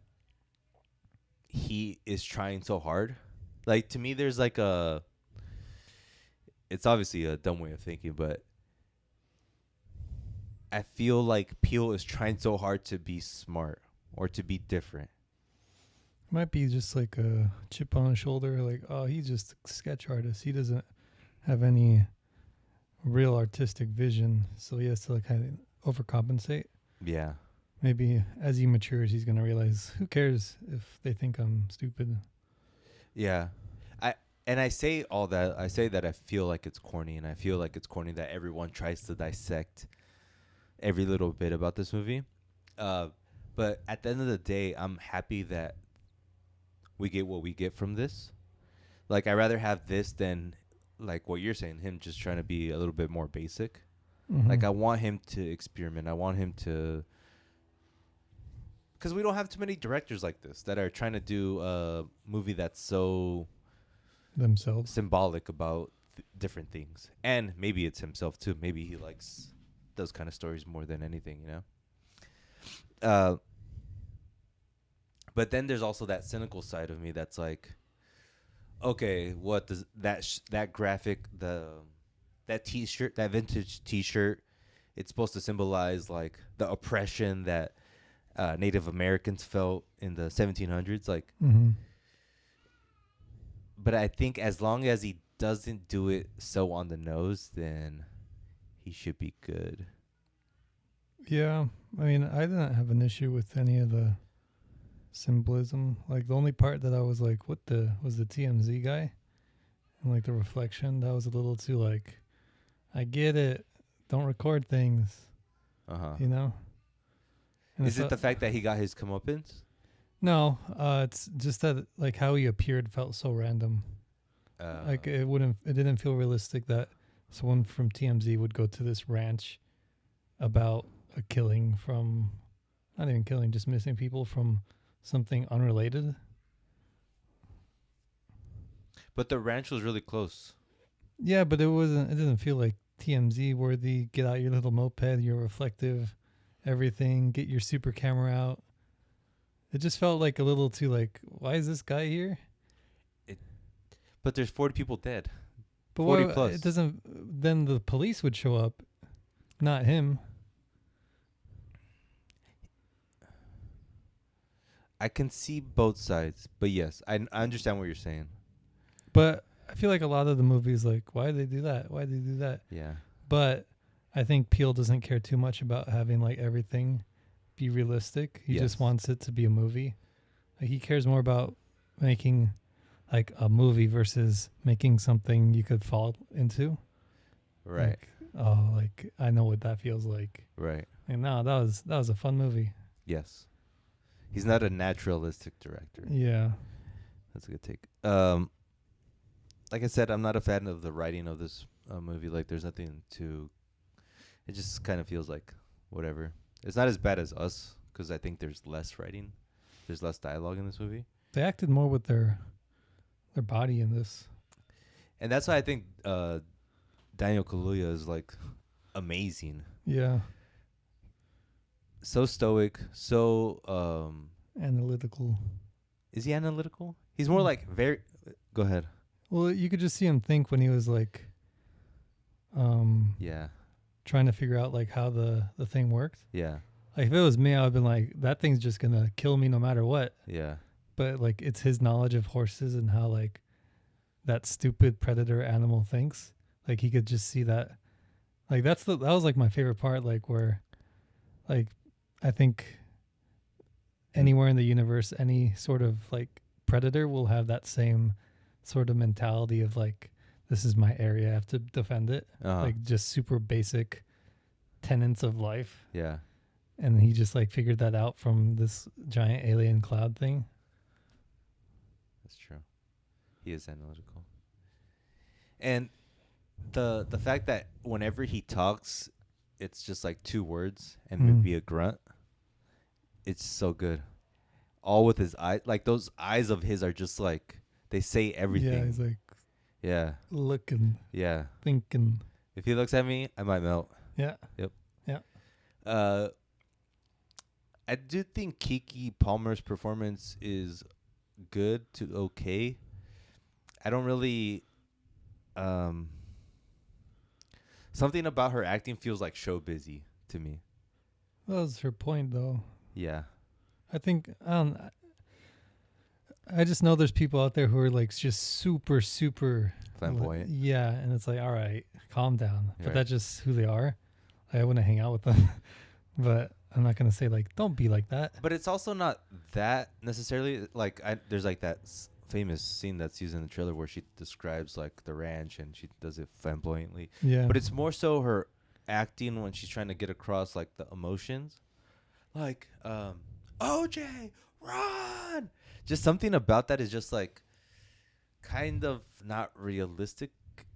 Speaker 1: he is trying so hard. Like to me, there's like it's obviously a dumb way of thinking, but I feel like Peele is trying so hard to be smart or to be different.
Speaker 2: Might be just like a chip on his shoulder. Like, oh, he's just a sketch artist. He doesn't have any real artistic vision, so he has to like kind of overcompensate.
Speaker 1: Yeah.
Speaker 2: Maybe as he matures, he's gonna realize who cares if they think I'm stupid.
Speaker 1: Yeah. I say all that. I say that I feel like it's corny, and I feel like it's corny that everyone tries to dissect every little bit about this movie. But at the end of the day, I'm happy that we get what we get from this. Like, I'd rather have this than, like, what you're saying, him just trying to be a little bit more basic.
Speaker 2: Mm-hmm.
Speaker 1: Like, I want him to experiment. I want him to... Because we don't have too many directors like this that are trying to do a movie that's so...
Speaker 2: themselves.
Speaker 1: symbolic about different things. And maybe it's himself, too. Maybe he likes those kind of stories more than anything, you know? But then there's also that cynical side of me that's like, okay, what does that graphic, that T-shirt, that vintage T-shirt, it's supposed to symbolize like the oppression that Native Americans felt in the 1700s, like.
Speaker 2: Mm-hmm.
Speaker 1: But I think as long as he doesn't do it so on the nose, then he should be good.
Speaker 2: Yeah, I mean, I didn't have an issue with any of the symbolism. Like the only part that I was like, what was the TMZ guy? And like the reflection, that was a little too like, I get it. Don't record things.
Speaker 1: Uh-huh.
Speaker 2: You know? And
Speaker 1: Is it the fact that he got his comeuppance?
Speaker 2: No, it's just that like how he appeared felt so random. Like it didn't feel realistic that someone from TMZ would go to this ranch about a killing from, not even killing, just missing people from something unrelated.
Speaker 1: But the ranch was really close.
Speaker 2: Yeah, but it didn't feel like TMZ worthy. Get out your little moped, your reflective, everything. Get your super camera out. It just felt like a little too like, why is this guy here?
Speaker 1: But there's 40 people dead.
Speaker 2: But
Speaker 1: 40
Speaker 2: what,
Speaker 1: plus.
Speaker 2: it doesn't. Then the police would show up, not him.
Speaker 1: I can see both sides, but yes, I understand what you're saying.
Speaker 2: But I feel like a lot of the movies, like, why did they do that? Why did they do that?
Speaker 1: Yeah.
Speaker 2: But I think Peele doesn't care too much about having like everything be realistic. He just wants it to be a movie. Like, he cares more about making like a movie versus making something you could fall into.
Speaker 1: Right.
Speaker 2: Like I know what that feels like.
Speaker 1: Right.
Speaker 2: And no, that was a fun movie.
Speaker 1: Yes. He's not a naturalistic director.
Speaker 2: Yeah.
Speaker 1: That's a good take. Like I said, I'm not a fan of the writing of this movie. Like, there's nothing to... It just kind of feels like whatever. It's not as bad as Us, because I think there's less writing. There's less dialogue in this movie.
Speaker 2: They acted more with their body in this.
Speaker 1: And that's why I think Daniel Kaluuya is, like, amazing.
Speaker 2: Yeah.
Speaker 1: So stoic, so...
Speaker 2: Analytical.
Speaker 1: Is he analytical? He's more like very... Go ahead.
Speaker 2: Well, you could just see him think when he was like...
Speaker 1: Yeah.
Speaker 2: trying to figure out like how the thing worked.
Speaker 1: Yeah.
Speaker 2: Like if it was me, I would have been like, that thing's just gonna kill me no matter what.
Speaker 1: Yeah.
Speaker 2: But like it's his knowledge of horses and how like that stupid predator animal thinks. Like he could just see that. Like that was like my favorite part. Like where, like, I think anywhere in the universe, any sort of like predator will have that same sort of mentality of like, this is my area, I have to defend it. Like just super basic tenets of life.
Speaker 1: Yeah.
Speaker 2: And he just like figured that out from this giant alien cloud thing.
Speaker 1: That's true. He is analytical. And the fact that whenever he talks, it's just like 2 words and maybe a grunt. It's so good. All with his eyes. Like those eyes of his are just like, they say everything.
Speaker 2: Yeah, he's like,
Speaker 1: yeah,
Speaker 2: looking,
Speaker 1: yeah.
Speaker 2: thinking.
Speaker 1: If he looks at me, I might melt.
Speaker 2: Yeah.
Speaker 1: Yep.
Speaker 2: Yeah.
Speaker 1: I do think Keke Palmer's performance is good to okay. I don't really something about her acting feels like show busy to me.
Speaker 2: That was her point, though.
Speaker 1: Yeah.
Speaker 2: I think I just know there's people out there who are like just super
Speaker 1: Flamboyant.
Speaker 2: Yeah, and it's like, all right, calm down. But
Speaker 1: Right.
Speaker 2: that's just who they are. I wouldn't hang out with them, but I'm not gonna say like, don't be like that.
Speaker 1: But it's also not that necessarily. Like, there's like that famous scene that's used in the trailer where she describes like the ranch and she does it flamboyantly.
Speaker 2: Yeah.
Speaker 1: But it's more so her acting when she's trying to get across like the emotions, like OJ, run! Just something about that is just like kind of not realistic.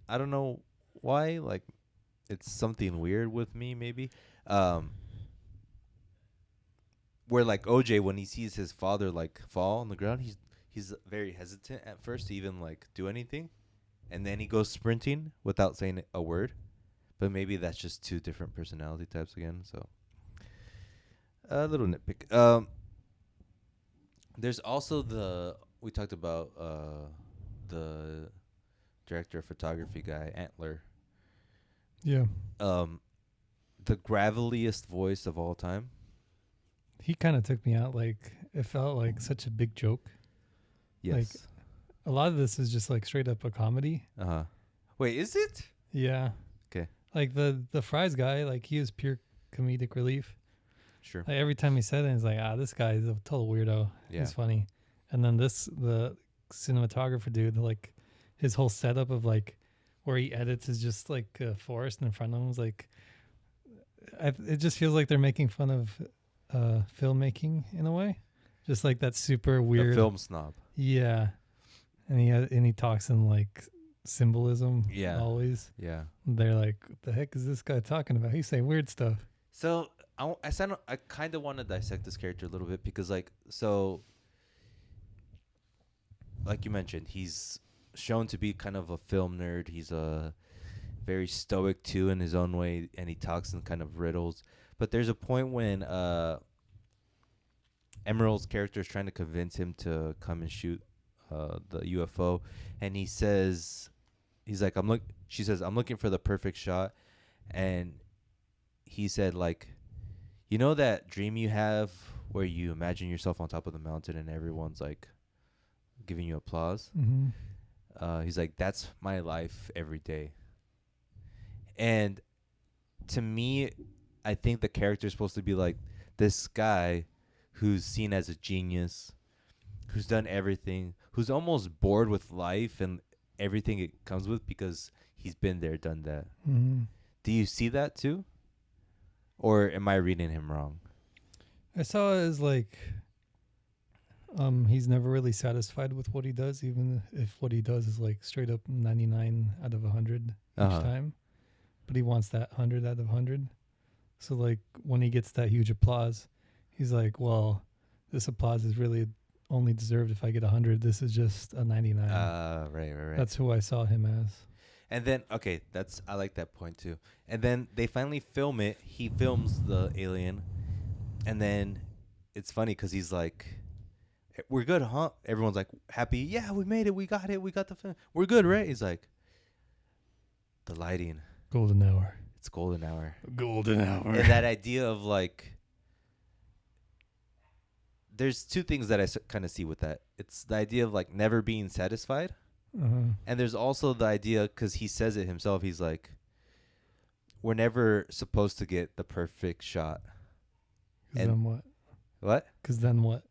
Speaker 1: I don't know why. Like, it's something weird with me, maybe. Where like OJ, when he sees his father like fall on the ground, he's very hesitant at first to even like do anything, and then he goes sprinting without saying a word. But maybe that's just 2 different personality types again. So a little nitpick. There's also we talked about the director of photography guy, Antler.
Speaker 2: Yeah.
Speaker 1: The graveliest voice of all time.
Speaker 2: He kind of took me out. Like, it felt like such a big joke.
Speaker 1: Yes.
Speaker 2: Like, a lot of this is just like straight up a comedy.
Speaker 1: Wait, is it?
Speaker 2: Yeah.
Speaker 1: Okay.
Speaker 2: Like the fries guy, like he was pure comedic relief.
Speaker 1: Sure.
Speaker 2: Like every time he said it, he's like, this guy is a total weirdo.
Speaker 1: Yeah.
Speaker 2: He's funny. And then the cinematographer dude, like his whole setup of like where he edits is just like a forest in front of him. Is like, it just feels like they're making fun of filmmaking in a way. Just like that super weird
Speaker 1: The film snob.
Speaker 2: Yeah. And he talks in like symbolism.
Speaker 1: Yeah.
Speaker 2: Always.
Speaker 1: Yeah.
Speaker 2: They're like, what the heck is this guy talking about? He's saying weird stuff.
Speaker 1: So I kind of want to dissect this character a little bit because like you mentioned, he's shown to be kind of a film nerd. He's a very stoic too in his own way, and he talks in kind of riddles. But there's a point when Emerald's character is trying to convince him to come and shoot the UFO, and he says, she says, I'm looking for the perfect shot, and he said, like, you know that dream you have where you imagine yourself on top of the mountain and everyone's like giving you applause?
Speaker 2: Mm-hmm.
Speaker 1: He's like, that's my life every day. And to me, I think the character is supposed to be like this guy who's seen as a genius, who's done everything, who's almost bored with life and everything it comes with because he's been there, done that.
Speaker 2: Mm-hmm.
Speaker 1: Do you see that too? Or am I reading him wrong?
Speaker 2: I saw it as like he's never really satisfied with what he does, even if what he does is like straight up 99 out of 100 each time. But he wants that 100 out of 100. So like when he gets that huge applause, he's like, well, this applause is really only deserved if I get 100. This is just a 99.
Speaker 1: Right.
Speaker 2: That's who I saw him as.
Speaker 1: And then, okay, I like that point too. And then they finally film it. He films the alien. And then it's funny because he's like, we're good, huh? Everyone's like happy. Yeah, we made it. We got it. We got the film. We're good, right? He's like, the lighting.
Speaker 2: Golden hour.
Speaker 1: It's golden hour.
Speaker 2: Golden hour.
Speaker 1: And that idea of like there's two things that I kind of see with that. It's the idea of like never being satisfied,
Speaker 2: Uh-huh.
Speaker 1: and there's also the idea because he says it himself. He's like, we're never supposed to get the perfect shot.
Speaker 2: 'Cause
Speaker 1: And
Speaker 2: then what?
Speaker 1: what?
Speaker 2: Because then what?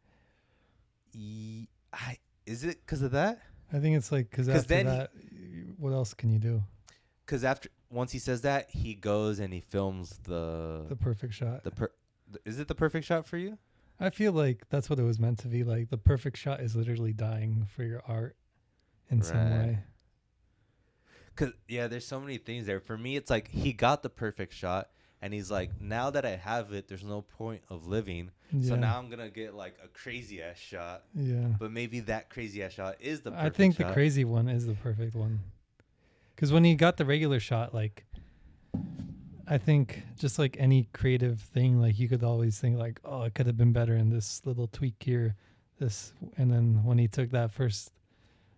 Speaker 1: Is it because of that?
Speaker 2: I think it's like because
Speaker 1: 'Cause
Speaker 2: after
Speaker 1: then
Speaker 2: that, what else can you do?
Speaker 1: Because after once he says that, he goes and he films
Speaker 2: The perfect shot.
Speaker 1: Is it the perfect shot for you?
Speaker 2: I feel like that's what it was meant to be. Like the perfect shot is literally dying for your art in some
Speaker 1: Right.
Speaker 2: way.
Speaker 1: Cause yeah, there's so many things there. For me, it's like he got the perfect shot, and he's like, now that I have it, there's no point of living.
Speaker 2: Yeah.
Speaker 1: So now I'm gonna get like a crazy ass shot.
Speaker 2: Yeah.
Speaker 1: But maybe that crazy ass shot is the perfect
Speaker 2: I think
Speaker 1: shot.
Speaker 2: the crazy one is the perfect one. Because when he got the regular shot, like, I think just like any creative thing, like you could always think like, oh, it could have been better in this little tweak here, this, and then when he took that first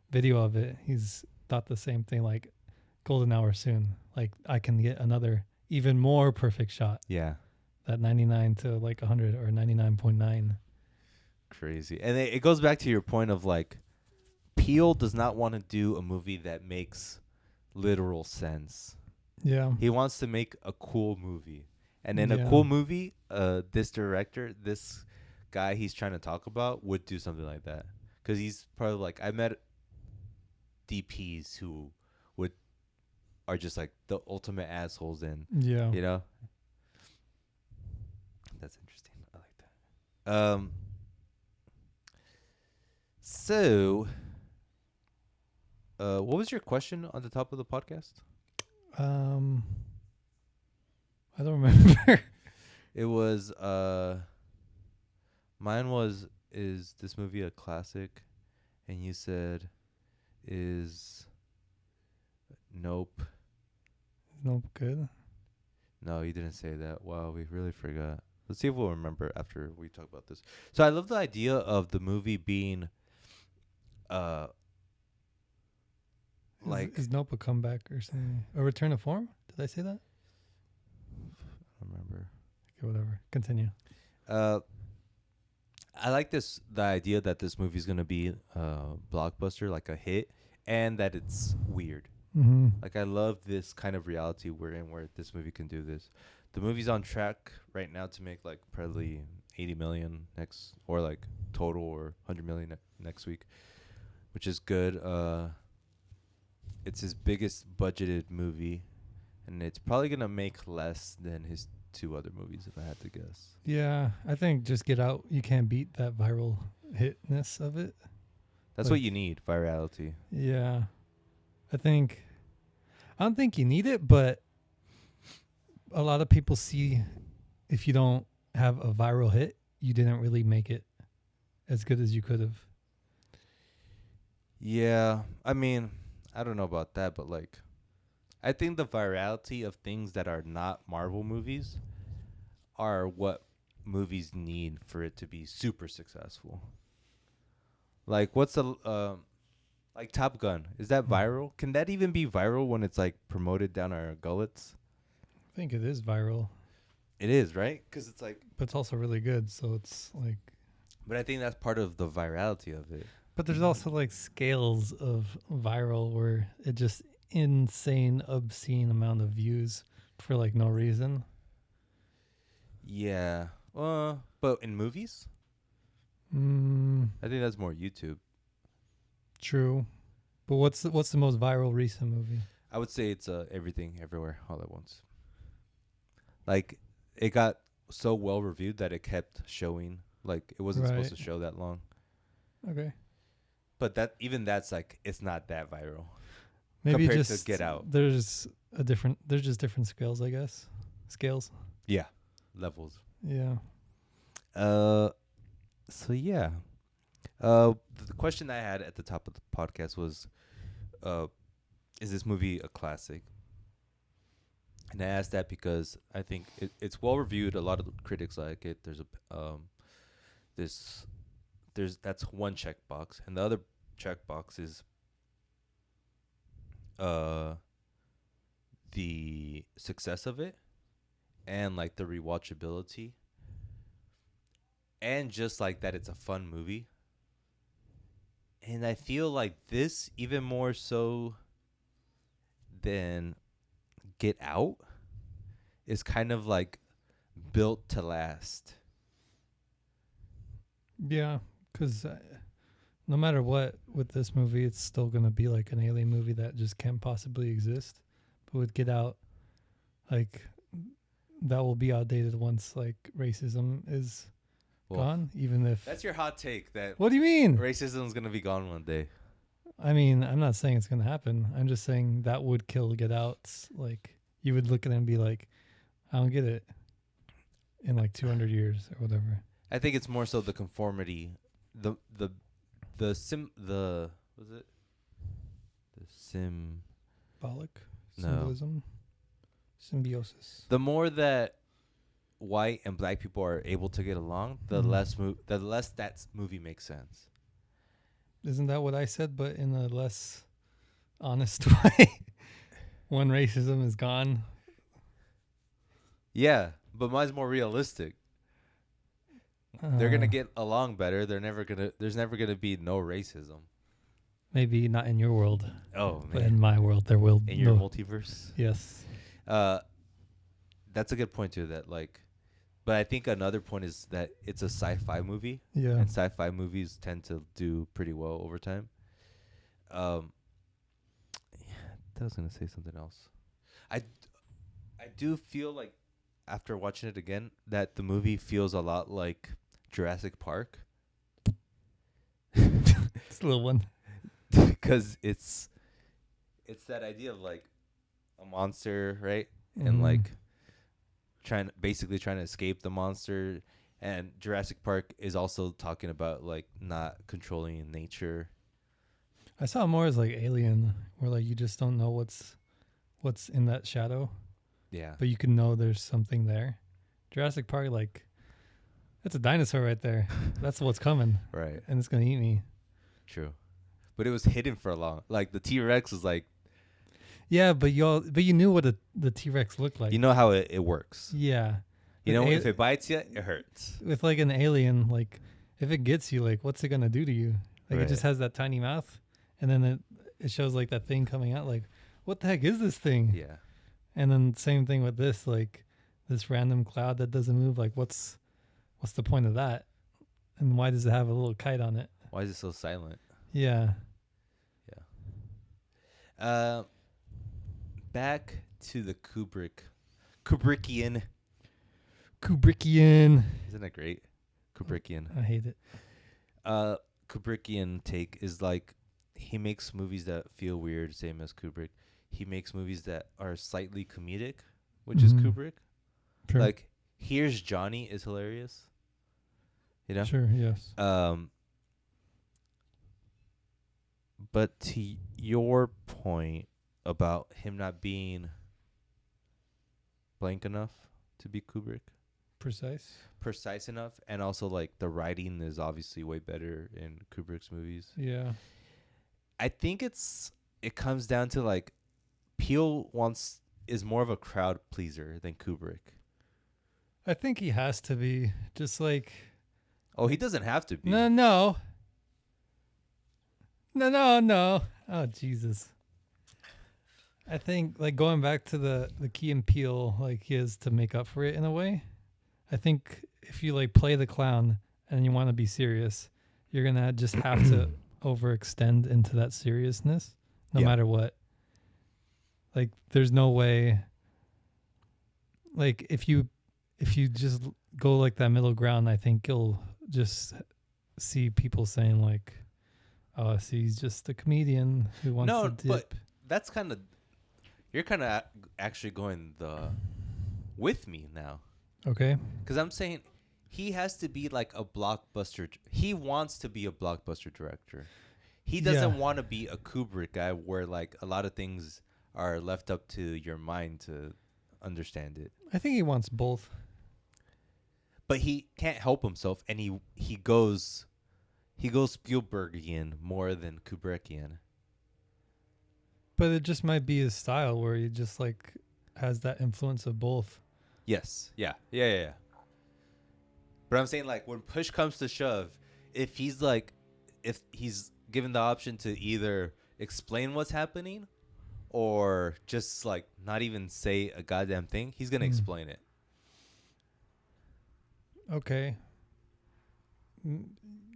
Speaker 2: video of it, he's thought the same thing, like, golden hour soon. Like I can get another even more perfect shot.
Speaker 1: Yeah.
Speaker 2: That 99 to like 100 or 99.9.
Speaker 1: Crazy. And it goes back to your point of like, Peele does not want to do a movie that makes literal sense.
Speaker 2: Yeah.
Speaker 1: He wants to make a cool movie. And in a
Speaker 2: Yeah.
Speaker 1: cool movie, this director, this guy he's trying to talk about would do something like that. Because he's probably like, I met DPs who are just like the ultimate assholes, and
Speaker 2: Yeah.
Speaker 1: you know, that's interesting. I like that. So, what was your question on the top of the podcast?
Speaker 2: I don't remember.
Speaker 1: It was mine was, is this movie a classic? And you said, is nope.
Speaker 2: Nope. Good.
Speaker 1: No, you didn't say that. Wow, we really forgot. Let's see if we'll remember after we talk about this. So I love the idea of the movie being like,
Speaker 2: Is Nope a comeback or something? A return to form? Did I say that?
Speaker 1: I don't remember.
Speaker 2: Okay, whatever. Continue.
Speaker 1: I like the idea that this movie's gonna be blockbuster, like a hit, and that it's weird.
Speaker 2: Mm-hmm.
Speaker 1: Like I love this kind of reality we're in, where this movie can do this. The movie's on track right now to make like probably 80 million next, or like total, or 100 million next week, which is good. It's his biggest budgeted movie, and it's probably gonna make less than his two other movies, if I had to guess.
Speaker 2: Yeah, I think just Get Out, you can't beat that viral hitness of it.
Speaker 1: That's what you need, virality.
Speaker 2: Yeah. I don't think you need it, but a lot of people see if you don't have a viral hit, you didn't really make it as good as you could have.
Speaker 1: Yeah, I mean, I don't know about that, but like, I think the virality of things that are not Marvel movies are what movies need for it to be super successful. Like, what's the like Top Gun? Is that viral? Can that even be viral when it's like promoted down our gullets?
Speaker 2: I think it is viral,
Speaker 1: It is, right? Because it's like,
Speaker 2: but it's also really good. So it's like,
Speaker 1: but I think that's part of the virality of it.
Speaker 2: but there's also like scales of viral where it just insane, obscene amount of views for like no reason.
Speaker 1: Yeah. But in movies, I think that's more YouTube.
Speaker 2: True. But what's the most viral recent movie?
Speaker 1: I would say it's Everything Everywhere All at Once. Like, it got so well reviewed that it kept showing. Like, it wasn't supposed to show that long.
Speaker 2: Okay.
Speaker 1: But that's like, it's not that viral.
Speaker 2: Maybe
Speaker 1: compared
Speaker 2: just
Speaker 1: to Get Out.
Speaker 2: There's just different scales, I guess. Scales.
Speaker 1: Yeah. Levels.
Speaker 2: Yeah.
Speaker 1: So yeah. The question I had at the top of the podcast was, is this movie a classic? And I asked that because I think it's well reviewed. A lot of critics like it. There's that's one checkbox, and the other checkbox is the success of it, and like the rewatchability. and just like that it's a fun movie. And I feel like this, even more so than Get Out, is kind of like built to last.
Speaker 2: Yeah, because no matter what with this movie, it's still gonna be like an alien movie that just can't possibly exist. But with Get Out, like that will be outdated once like racism is
Speaker 1: Well,
Speaker 2: gone. Even if
Speaker 1: that's your hot take that
Speaker 2: what do you mean?
Speaker 1: racism is gonna be gone one day.
Speaker 2: I mean, I'm not saying it's gonna happen. I'm just saying that would kill Get Out. Like you would look at it and be like, I don't get it. In like 200 years or whatever.
Speaker 1: I think it's more so the conformity, the was it the
Speaker 2: Symbolic
Speaker 1: no.
Speaker 2: symbolism, symbiosis.
Speaker 1: The more that white and black people are able to get along, the less that movie makes sense.
Speaker 2: Isn't that what I said, but in a less honest way? When racism is gone.
Speaker 1: Yeah, but mine's more realistic. They're gonna get along better. There's never gonna be no racism.
Speaker 2: Maybe not in your world.
Speaker 1: Oh man.
Speaker 2: But in my world there will
Speaker 1: In your multiverse.
Speaker 2: Yes.
Speaker 1: That's a good point too. That like, but I think another point is that it's a sci-fi movie.
Speaker 2: Yeah.
Speaker 1: And sci-fi movies tend to do pretty well over time. I was gonna say something else. I do feel like after watching it again that the movie feels a lot like Jurassic Park.
Speaker 2: It's a little one.
Speaker 1: Because it's that idea of like a monster, right? And like basically trying to escape the monster. And Jurassic Park is also talking about like not controlling nature.
Speaker 2: I saw it more as like Alien, where like you just don't know what's in that shadow.
Speaker 1: Yeah.
Speaker 2: But you can know there's something there. Jurassic Park, like, that's a dinosaur right there. That's what's coming.
Speaker 1: Right.
Speaker 2: And it's gonna eat me.
Speaker 1: True. But it was hidden for a long. Like the T-Rex was like.
Speaker 2: Yeah, but you knew what the T-Rex looked like.
Speaker 1: You know how it works.
Speaker 2: Yeah.
Speaker 1: You know, if it bites you, it hurts.
Speaker 2: With like an alien, like if it gets you, like what's it gonna do to you? Like it just has that tiny mouth, and then it shows like that thing coming out. Like, what the heck is this thing?
Speaker 1: Yeah.
Speaker 2: And then same thing with this, like this random cloud that doesn't move. Like, what's the point of that? And why does it have a little kite on it?
Speaker 1: Why is it so silent?
Speaker 2: Yeah.
Speaker 1: Yeah. Back to the Kubrickian. Isn't that great? Kubrickian.
Speaker 2: I hate it.
Speaker 1: Kubrickian take is like he makes movies that feel weird, same as Kubrick. He makes movies that are slightly comedic, which is Kubrick.
Speaker 2: Sure.
Speaker 1: Like Here's Johnny is hilarious. You know?
Speaker 2: Sure, yes.
Speaker 1: But to your point about him not being blank enough to be Kubrick. Precise enough, and also like the writing is obviously way better in Kubrick's movies.
Speaker 2: Yeah.
Speaker 1: I think it comes down to like Peele is more of a crowd pleaser than Kubrick.
Speaker 2: I think he has to be, just like.
Speaker 1: Oh, he doesn't have to be.
Speaker 2: No. Oh, Jesus. I think like going back to the Key and Peele, like he has to make up for it in a way. I think if you like play the clown and you want to be serious, you're gonna just have to overextend into that seriousness, no matter what. Like, there's no way. Like, if you just go like that middle ground, I think you'll just see people saying like, "Oh, see, he's just a comedian who wants to dip."
Speaker 1: But that's kind of you're kind of actually going with me now.
Speaker 2: Okay.
Speaker 1: Because I'm saying he has to be like a blockbuster. He wants to be a blockbuster director. He doesn't want to be a Kubrick guy where like a lot of things are left up to your mind to understand it.
Speaker 2: I think he wants both.
Speaker 1: But he can't help himself, and he goes Spielbergian more than Kubrickian.
Speaker 2: But it just might be his style where he just like has that influence of both.
Speaker 1: Yes. Yeah. But I'm saying like when push comes to shove, if he's like, if he's given the option to either explain what's happening or just like not even say a goddamn thing, he's gonna explain it.
Speaker 2: Okay.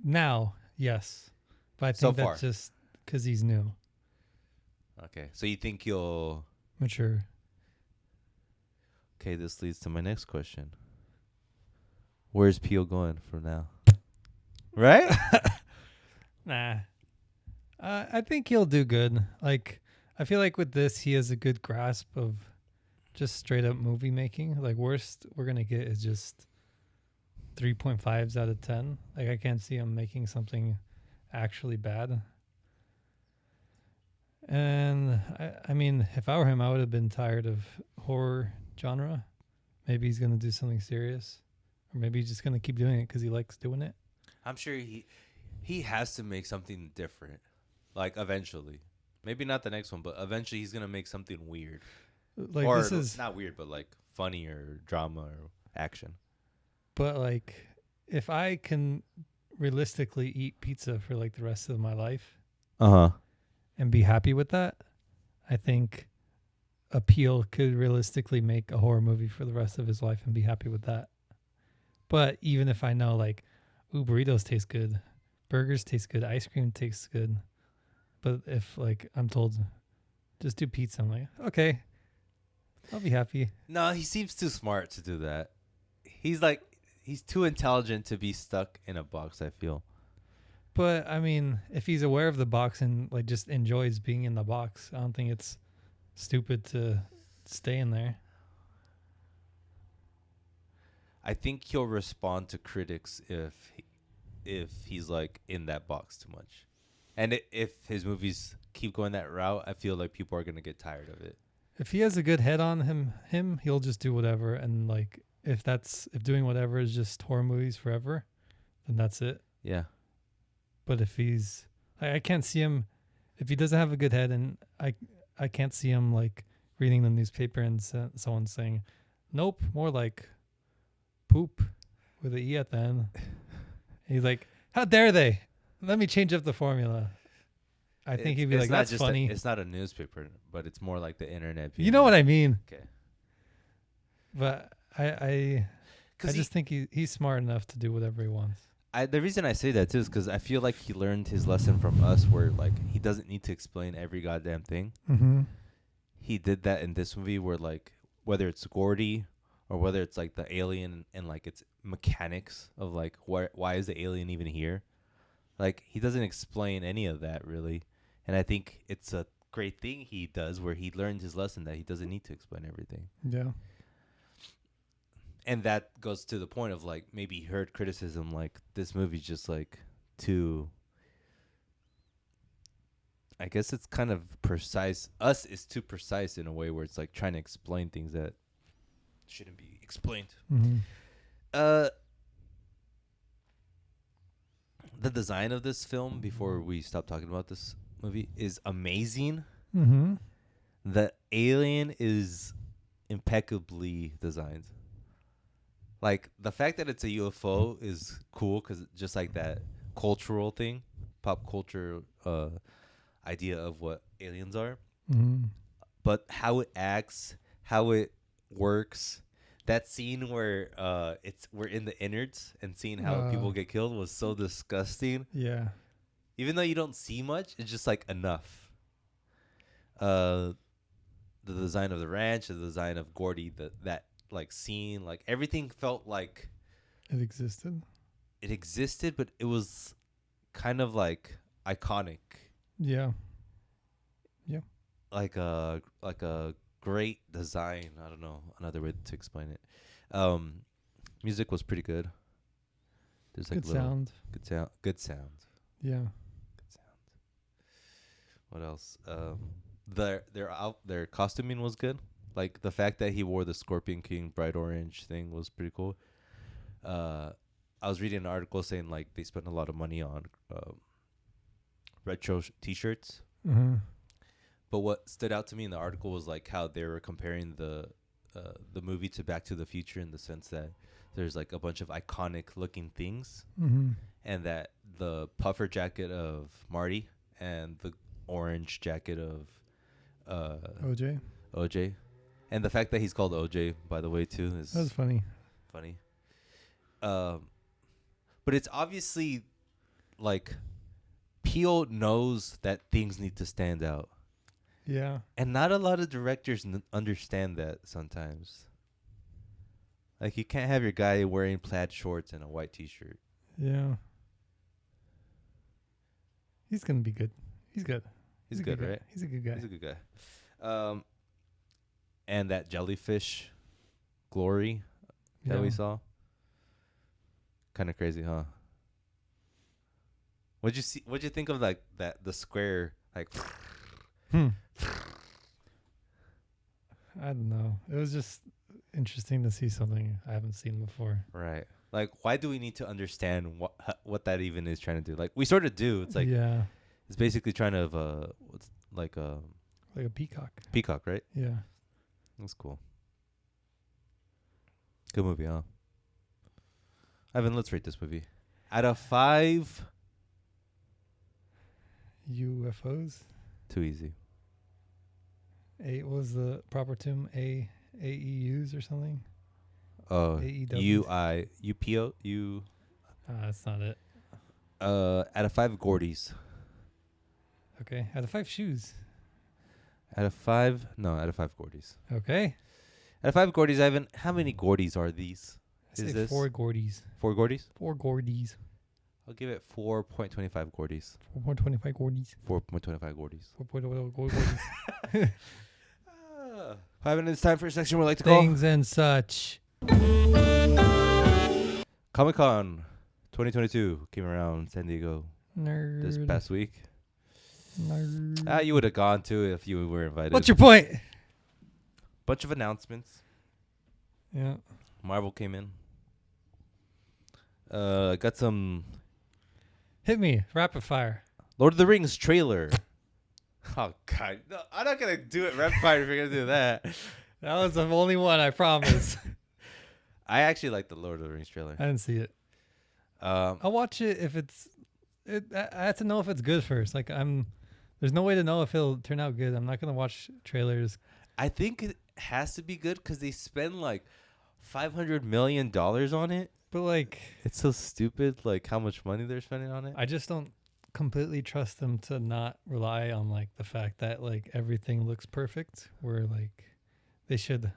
Speaker 2: Now, yes, but I
Speaker 1: So
Speaker 2: think
Speaker 1: far.
Speaker 2: that's just because he's new,
Speaker 1: Okay, so you think you'll?
Speaker 2: mature.
Speaker 1: Okay, this leads to my next question. Where's Peel going from now? Right?
Speaker 2: Nah. I think he'll do good. Like, I feel like with this, he has a good grasp of just straight up movie making. Like, worst we're gonna get is just 3.5s out of 10. Like, I can't see him making something actually bad. And I mean, if I were him, I would have been tired of horror genre. Maybe he's gonna do something serious, or maybe he's just gonna keep doing it because he likes doing it.
Speaker 1: I'm sure he has to make something different. Like eventually. Maybe not the next one, but eventually he's gonna make something weird.
Speaker 2: Like,
Speaker 1: or
Speaker 2: this is,
Speaker 1: not weird, but like funny or drama or action.
Speaker 2: but like, if I can realistically eat pizza for like the rest of my life
Speaker 1: Uh-huh.
Speaker 2: and be happy with that, I think Appeal could realistically make a horror movie for the rest of his life and be happy with that. But even if I know, like, ooh, burritos taste good, burgers taste good, ice cream tastes good, but if like I'm told just do pizza, I'm like, okay, I'll be happy.
Speaker 1: No, he seems too smart to do that. He's too intelligent to be stuck in a box, I feel.
Speaker 2: But I mean, if he's aware of the box and like just enjoys being in the box, I don't think it's stupid to stay in there.
Speaker 1: I think he'll respond to critics if he's like in that box too much. And if his movies keep going that route, I feel like people are going to get tired of it.
Speaker 2: If he has a good head on him, he'll just do whatever. And like, if doing whatever is just horror movies forever, then that's it.
Speaker 1: Yeah.
Speaker 2: But if he's, I can't see him, if he doesn't have a good head, and I can't see him like reading the newspaper and someone saying, nope, more like poop with an E at the end. He's like, how dare they? Let me change up the formula. I think he'd be like, that's funny.
Speaker 1: It's not a newspaper, but it's more like the internet.
Speaker 2: You know what I mean?
Speaker 1: Okay.
Speaker 2: But I just think he's smart enough to do whatever he wants.
Speaker 1: The reason I say that too is because I feel like he learned his lesson from us, where like he doesn't need to explain every goddamn thing.
Speaker 2: Mm-hmm.
Speaker 1: He did that in this movie, where like whether it's Gordy or whether it's like the alien and like its mechanics of like why is the alien even here, like he doesn't explain any of that really, and I think it's a great thing he does where he learned his lesson that he doesn't need to explain everything.
Speaker 2: Yeah.
Speaker 1: And that goes to the point of like maybe he heard criticism like this movie's just like too, I guess it's kind of precise. Us is too precise in a way where it's like trying to explain things that shouldn't be explained.
Speaker 2: Mm-hmm.
Speaker 1: The design of this film, before we stop talking about this movie, is amazing.
Speaker 2: Mm-hmm.
Speaker 1: The alien is impeccably designed. Like the fact that it's a UFO is cool because just like that cultural thing, pop culture idea of what aliens are.
Speaker 2: Mm-hmm.
Speaker 1: But how it acts, how it works, that scene where we're in the innards and seeing how people get killed was so disgusting.
Speaker 2: Yeah.
Speaker 1: Even though you don't see much, it's just like enough. The design of the ranch, the design of Gordy, that like scene, like everything felt like
Speaker 2: It existed.
Speaker 1: it existed, but it was kind of like iconic.
Speaker 2: Yeah. Yeah.
Speaker 1: Like a great design. I don't know another way to explain it. Music was pretty good. There's like
Speaker 2: Good sound.
Speaker 1: Good sound.
Speaker 2: Yeah.
Speaker 1: Good sound. What else? Their costuming was good. Like the fact that he wore the Scorpion King bright orange thing was pretty cool. I was reading an article saying like they spent a lot of money on retro T-shirts.
Speaker 2: Mm-hmm.
Speaker 1: But what stood out to me in the article was like how they were comparing the the movie to Back to the Future in the sense that there's like a bunch of iconic looking things,
Speaker 2: Mm-hmm.
Speaker 1: and that the puffer jacket of Marty and the orange jacket of
Speaker 2: OJ.
Speaker 1: OJ, and the fact that he's called OJ, by the way, too, is
Speaker 2: That was funny.
Speaker 1: funny. But it's obviously like Peele knows that things need to stand out,
Speaker 2: Yeah.
Speaker 1: and not a lot of directors understand that sometimes. Like, you can't have your guy wearing plaid shorts and a white T-shirt.
Speaker 2: Yeah. He's gonna be good. He's good.
Speaker 1: He's
Speaker 2: a
Speaker 1: good,
Speaker 2: guy.
Speaker 1: right?
Speaker 2: He's a good guy.
Speaker 1: He's a good guy. And that jellyfish glory that we saw. Kind of crazy, huh? What'd you see? What'd you think of like that? The square, like.
Speaker 2: I don't know. It was just interesting to see something I haven't seen before.
Speaker 1: Right. Like, why do we need to understand what that even is trying to do? Like, we sort of do. It's like,
Speaker 2: yeah,
Speaker 1: it's basically trying to what's like a
Speaker 2: peacock.
Speaker 1: peacock, right?
Speaker 2: Yeah.
Speaker 1: That's cool. Good movie, huh? Ivan, let's rate this movie. Out of 5.
Speaker 2: UFOs.
Speaker 1: Too easy.
Speaker 2: What was the proper term? AEUs or something?
Speaker 1: UPO.
Speaker 2: That's not it.
Speaker 1: Out of 5 Gordies.
Speaker 2: Okay. Out of 5 shoes.
Speaker 1: Out of 5 Gordies.
Speaker 2: Okay.
Speaker 1: Out of 5 Gordies, Ivan, how many Gordies are these?
Speaker 2: I say
Speaker 1: this
Speaker 2: 4 Gordies.
Speaker 1: 4 Gordies?
Speaker 2: 4 Gordies.
Speaker 1: I'll give it 4.25 Gordies.
Speaker 2: 4.25 Gordies.
Speaker 1: 4.25 Gordies.
Speaker 2: 4.25 Gordies.
Speaker 1: Ivan, it's time for a section we like to call
Speaker 2: Things and such.
Speaker 1: Comic-Con 2022 came around San Diego
Speaker 2: Nerd.
Speaker 1: this past week.
Speaker 2: Nerd.
Speaker 1: You would have gone to if you were invited.
Speaker 2: What's your point?
Speaker 1: Bunch of announcements.
Speaker 2: Yeah.
Speaker 1: Marvel came in. Got some
Speaker 2: Hit me. Rapid fire.
Speaker 1: Lord of the Rings trailer. Oh, God. No, I'm not going to do it rapid fire if you're going to do that.
Speaker 2: That was the only one, I promise.
Speaker 1: I actually like the Lord of the Rings trailer.
Speaker 2: I didn't see it. I'll watch it if I have to know if it's good first. Like, there's no way to know if it'll turn out good. I'm not going to watch trailers.
Speaker 1: I think it has to be good because they spend like $500 million on it.
Speaker 2: But, like,
Speaker 1: It's so stupid, like, how much money they're spending on it.
Speaker 2: I just don't completely trust them to not rely on, like, the fact that, like, everything looks perfect. Where, like, they should,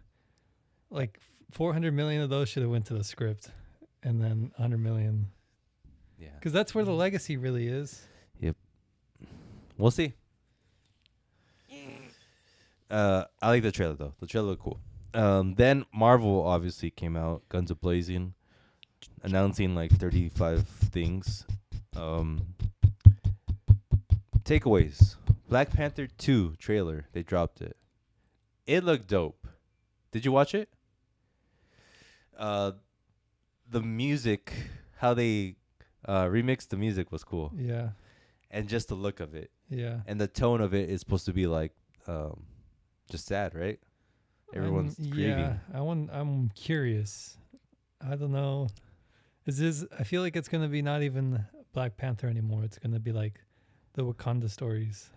Speaker 2: like, 400 million of those should have went to the script. And then 100 million.
Speaker 1: Yeah.
Speaker 2: Because that's where the legacy really is.
Speaker 1: We'll see. I like the trailer, though. The trailer looked cool. Then Marvel obviously came out, guns a-blazing, announcing like 35 things. Takeaways. Black Panther 2 trailer. They dropped it. It looked dope. Did you watch it? The music, how they remixed the music was cool.
Speaker 2: Yeah.
Speaker 1: And just the look of it.
Speaker 2: Yeah.
Speaker 1: And the tone of it is supposed to be like just sad, right? Everyone's grieving.
Speaker 2: Yeah. I'm curious. I don't know. I feel like it's going to be not even Black Panther anymore. It's going to be like the Wakanda stories.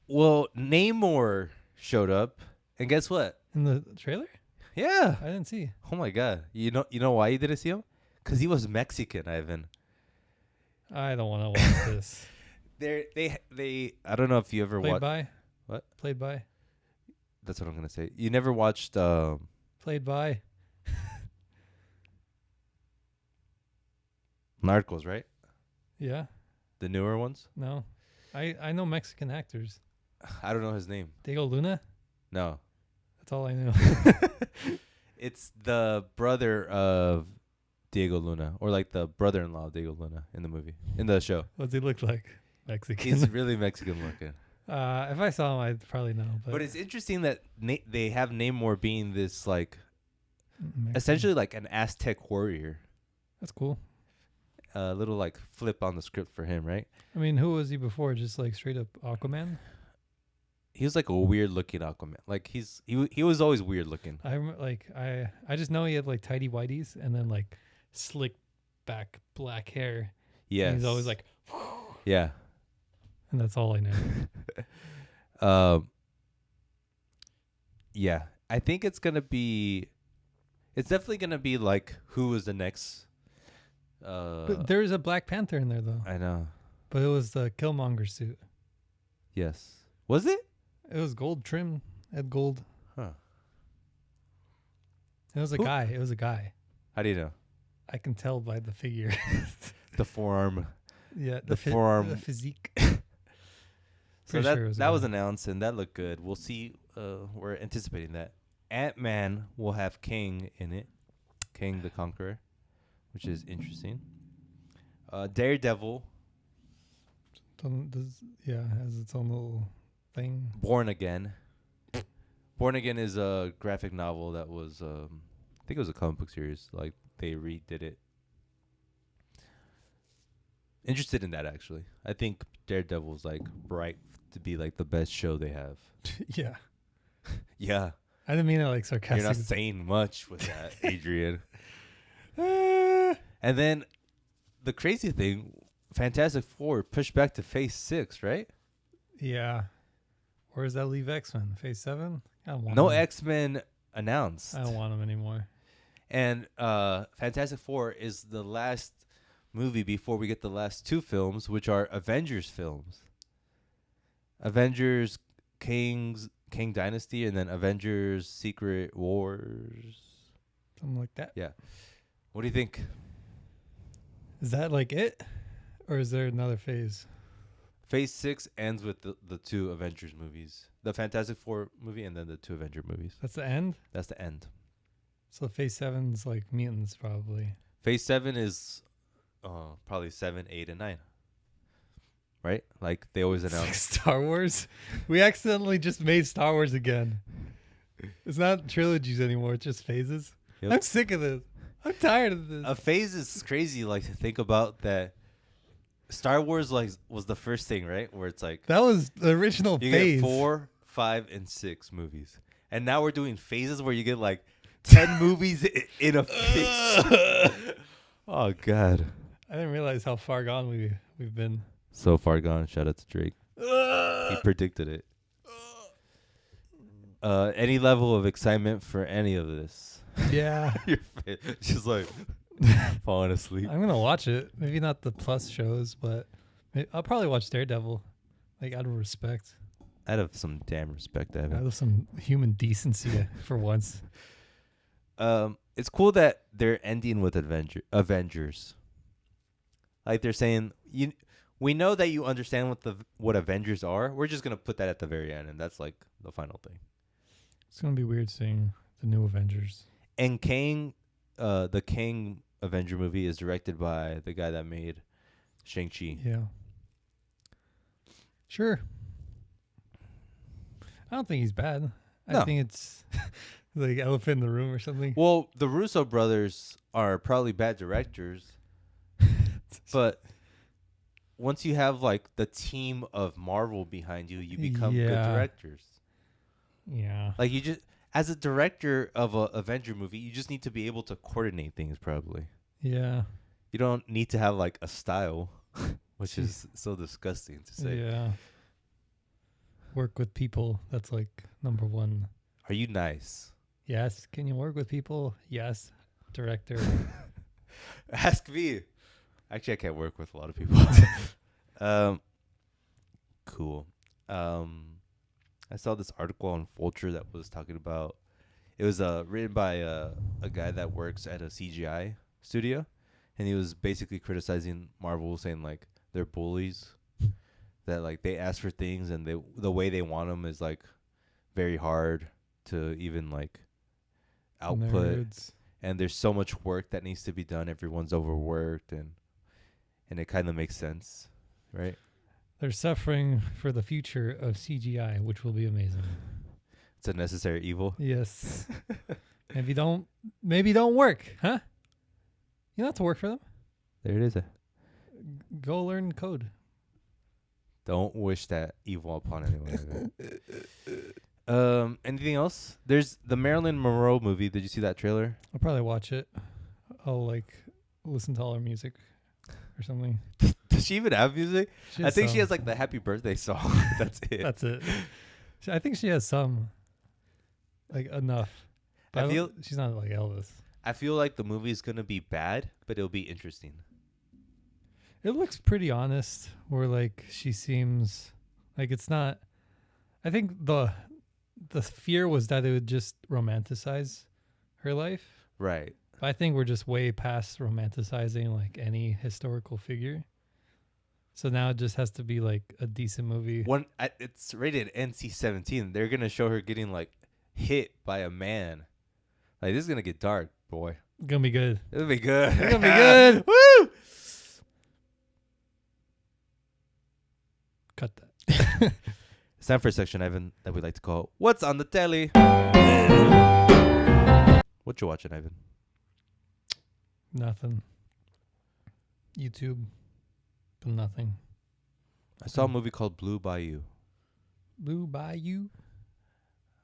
Speaker 1: Well, Namor showed up, and guess what?
Speaker 2: In the trailer?
Speaker 1: Yeah.
Speaker 2: I didn't see.
Speaker 1: Oh my God. You know why you didn't see him? Because he was Mexican, Ivan.
Speaker 2: I don't want to watch this.
Speaker 1: They I don't know if you ever
Speaker 2: Played
Speaker 1: watched.
Speaker 2: by?
Speaker 1: What?
Speaker 2: Played by?
Speaker 1: That's what I'm gonna say. You never watched
Speaker 2: Played by?
Speaker 1: Narcos, right?
Speaker 2: Yeah.
Speaker 1: The newer ones.
Speaker 2: No. I know Mexican actors.
Speaker 1: I don't know his name.
Speaker 2: Diego Luna?
Speaker 1: No.
Speaker 2: That's all I know.
Speaker 1: It's the brother of Diego Luna, or like the brother-in-law of Diego Luna in the movie, in the show.
Speaker 2: What does he look like? Mexican.
Speaker 1: He's really Mexican looking.
Speaker 2: If I saw him, I'd probably know.
Speaker 1: But it's interesting that they have Namor being this like
Speaker 2: Mexican.
Speaker 1: essentially like an Aztec warrior.
Speaker 2: That's cool.
Speaker 1: A little like flip on the script for him, right?
Speaker 2: I mean, who was he before? Just like straight up Aquaman?
Speaker 1: he was like a weird looking Aquaman. Like he was always weird looking.
Speaker 2: I just know he had like tidy whities and then like slick back black hair.
Speaker 1: Yes.
Speaker 2: And he's always like,
Speaker 1: yeah.
Speaker 2: and that's all I know.
Speaker 1: Yeah. I think it's definitely gonna be like who was the next.
Speaker 2: But there is a Black Panther in there though.
Speaker 1: I know.
Speaker 2: But it was the Killmonger suit.
Speaker 1: Yes. Was it?
Speaker 2: It was gold trim. Had gold.
Speaker 1: Huh.
Speaker 2: It was a guy. It was a guy.
Speaker 1: How do you know?
Speaker 2: I can tell by the figure.
Speaker 1: The forearm.
Speaker 2: Yeah,
Speaker 1: The forearm.
Speaker 2: the physique.
Speaker 1: So
Speaker 2: Sure
Speaker 1: that was announced and that looked good. We'll see. We're anticipating that. Ant-Man will have King in it. King the Conqueror, which is interesting. Daredevil.
Speaker 2: Has its own little thing.
Speaker 1: Born Again. Born Again is a graphic novel that was, I think it was a comic book series. Like, they redid it. Interested in that, actually. I think Daredevil's, like, bright to be, like, the best show they have.
Speaker 2: Yeah.
Speaker 1: Yeah.
Speaker 2: I didn't mean it like sarcastic.
Speaker 1: You're not saying much with that, Adrian. And then the crazy thing, Fantastic Four pushed back to Phase 6, right?
Speaker 2: Yeah. Where does that leave X-Men? Phase 7? I don't want
Speaker 1: No
Speaker 2: them.
Speaker 1: X-Men announced.
Speaker 2: I don't want them anymore.
Speaker 1: And Fantastic Four is the last movie before we get the last two films, which are Avengers films. Avengers King Dynasty and then Avengers Secret Wars.
Speaker 2: Something like that.
Speaker 1: Yeah. What do you think?
Speaker 2: Is that like it? Or is there another phase?
Speaker 1: Phase 6 ends with the two Avengers movies. The Fantastic Four movie and then the two Avenger movies.
Speaker 2: That's the end?
Speaker 1: That's the end.
Speaker 2: So phase 7's like mutants probably.
Speaker 1: Phase 7 is probably 7, 8, and 9. Right? Like they always announce.
Speaker 2: Star Wars? We accidentally just made Star Wars again. It's not trilogies anymore. It's just phases.
Speaker 1: Yep.
Speaker 2: I'm sick of this. I'm tired of this.
Speaker 1: A phase is crazy. Like to think about that. Star Wars was the first thing, right? Where it's like
Speaker 2: that was the original
Speaker 1: you
Speaker 2: phase.
Speaker 1: get 4, 5, and 6 movies, and now we're doing phases where you get like 10 movies in a phase. Oh God!
Speaker 2: I didn't realize how far gone we've been.
Speaker 1: So far gone. Shout out to Drake. He predicted it. Any level of excitement for any of this?
Speaker 2: Yeah.
Speaker 1: Your face, just like falling asleep.
Speaker 2: I'm gonna watch it. Maybe not the plus shows, but I'll probably watch Daredevil. Like out of respect.
Speaker 1: Out of some damn respect,
Speaker 2: Out
Speaker 1: Evan.
Speaker 2: of some human decency for once.
Speaker 1: It's cool that they're ending with Avengers. Like they're saying, we know that you understand what Avengers are. We're just gonna put that at the very end, and that's like the final thing.
Speaker 2: It's gonna be weird seeing the new Avengers.
Speaker 1: And Kang, the Kang Avenger movie is directed by the guy that made Shang-Chi.
Speaker 2: Yeah. Sure. I don't think he's bad.
Speaker 1: No.
Speaker 2: I think it's like elephant in the room or something.
Speaker 1: Well, the Russo brothers are probably bad directors, but once you have like the team of Marvel behind you, you become good directors.
Speaker 2: Yeah.
Speaker 1: Like you just, as a director of a Avenger movie, you just need to be able to coordinate things probably.
Speaker 2: Yeah.
Speaker 1: You don't need to have like a style, which is so disgusting to say.
Speaker 2: Yeah. Work with people. That's like number one.
Speaker 1: Are you nice?
Speaker 2: Yes. Can you work with people? Yes. Director.
Speaker 1: Ask me. Actually, I can't work with a lot of people. Cool. I saw this article on Vulture that was talking about. It was written by a guy that works at a CGI studio, and he was basically criticizing Marvel, saying like they're bullies, that like they ask for things and the way they want them is like very hard to even like output.
Speaker 2: Nerds.
Speaker 1: And there's so much work that needs to be done. Everyone's overworked, and it kind of makes sense, right?
Speaker 2: They're suffering for the future of CGI, which will be amazing.
Speaker 1: It's a necessary evil.
Speaker 2: Yes. maybe don't work, huh? You don't have to work for them.
Speaker 1: There it is.
Speaker 2: Go learn code.
Speaker 1: Don't wish that evil upon anyone. Anything else? There's the Marilyn Monroe movie. Did you see that trailer?
Speaker 2: I'll probably watch it. I'll like listen to all her music or something.
Speaker 1: Does she even have music? I think she
Speaker 2: some.
Speaker 1: has like the Happy Birthday song. That's it.
Speaker 2: That's it. I think she has some, like enough. But
Speaker 1: I feel
Speaker 2: she's not like Elvis.
Speaker 1: I feel like the movie is gonna be bad, but it'll be interesting.
Speaker 2: It looks pretty honest. Where like she seems like it's not. I think the fear was that it would just romanticize her life.
Speaker 1: Right.
Speaker 2: But I think we're just way past romanticizing like any historical figure. So now it just has to be like a decent movie.
Speaker 1: It's rated NC-17. They're gonna show her getting like hit by a man. Like this is gonna get dark, boy.
Speaker 2: It's gonna be good.
Speaker 1: It'll be good.
Speaker 2: It's gonna be good.
Speaker 1: Woo!
Speaker 2: Cut that.
Speaker 1: It's time for a section, Ivan, that we like to call "What's on the Telly." What you watching, Ivan?
Speaker 2: Nothing. YouTube. But nothing.
Speaker 1: I saw a movie called Blue Bayou.
Speaker 2: Blue Bayou.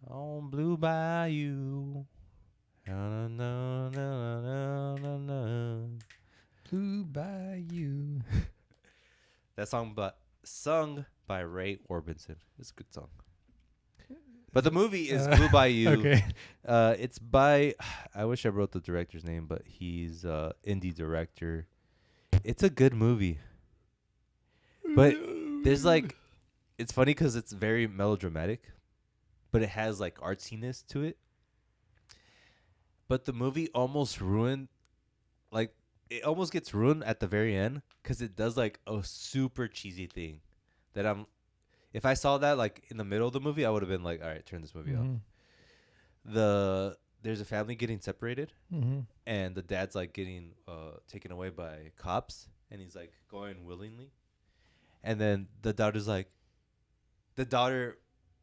Speaker 1: On Blue Bayou. Na, na, na, na, na, na.
Speaker 2: Blue Bayou.
Speaker 1: That song, sung by Ray Orbison. It's a good song. But the movie is Blue Bayou.
Speaker 2: Okay.
Speaker 1: It's by, I wish I wrote the director's name, but he's indie director. It's a good movie. But there's like, it's funny because it's very melodramatic, but it has like artsiness to it. But the movie almost ruined, like, it almost gets ruined at the very end because it does like a super cheesy thing that if I saw that like in the middle of the movie, I would have been like, all right, turn this movie off. There's a family getting separated, and the dad's like getting taken away by cops, and he's like going willingly. And then the daughter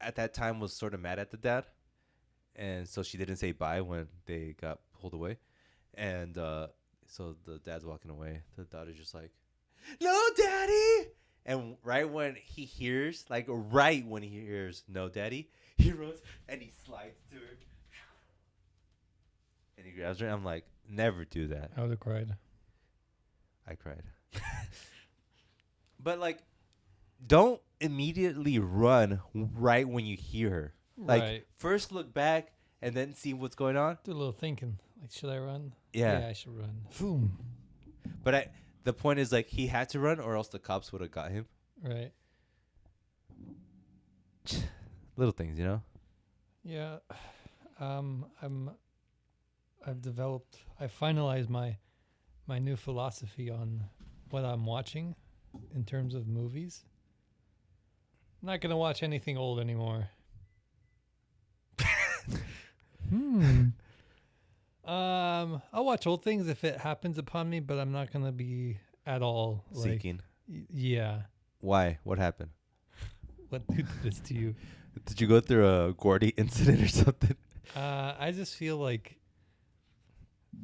Speaker 1: at that time was sort of mad at the dad. And so she didn't say bye when they got pulled away. And so the dad's walking away. The daughter's just like, "No, daddy." And right when he hears "No, daddy," he runs and he slides to her. And he grabs her. I'm like, never do that.
Speaker 2: I would have cried.
Speaker 1: I cried. But like, don't immediately run right when you hear her. Like,
Speaker 2: Right.
Speaker 1: first look back and then see what's going on.
Speaker 2: Do a little thinking. Like, should I run?
Speaker 1: Yeah.
Speaker 2: I should run. Boom.
Speaker 1: But the point is, like, he had to run or else the cops would have got him.
Speaker 2: Right.
Speaker 1: Little things, you know?
Speaker 2: Yeah. I've finalized my new philosophy on what I'm watching in terms of movies. I'm not going to watch anything old anymore. I'll watch old things if it happens upon me, but I'm not going to be at all like,
Speaker 1: Seeking.
Speaker 2: Yeah.
Speaker 1: Why? What happened?
Speaker 2: What did this to you?
Speaker 1: Did you go through a Gordy incident or something?
Speaker 2: I just feel like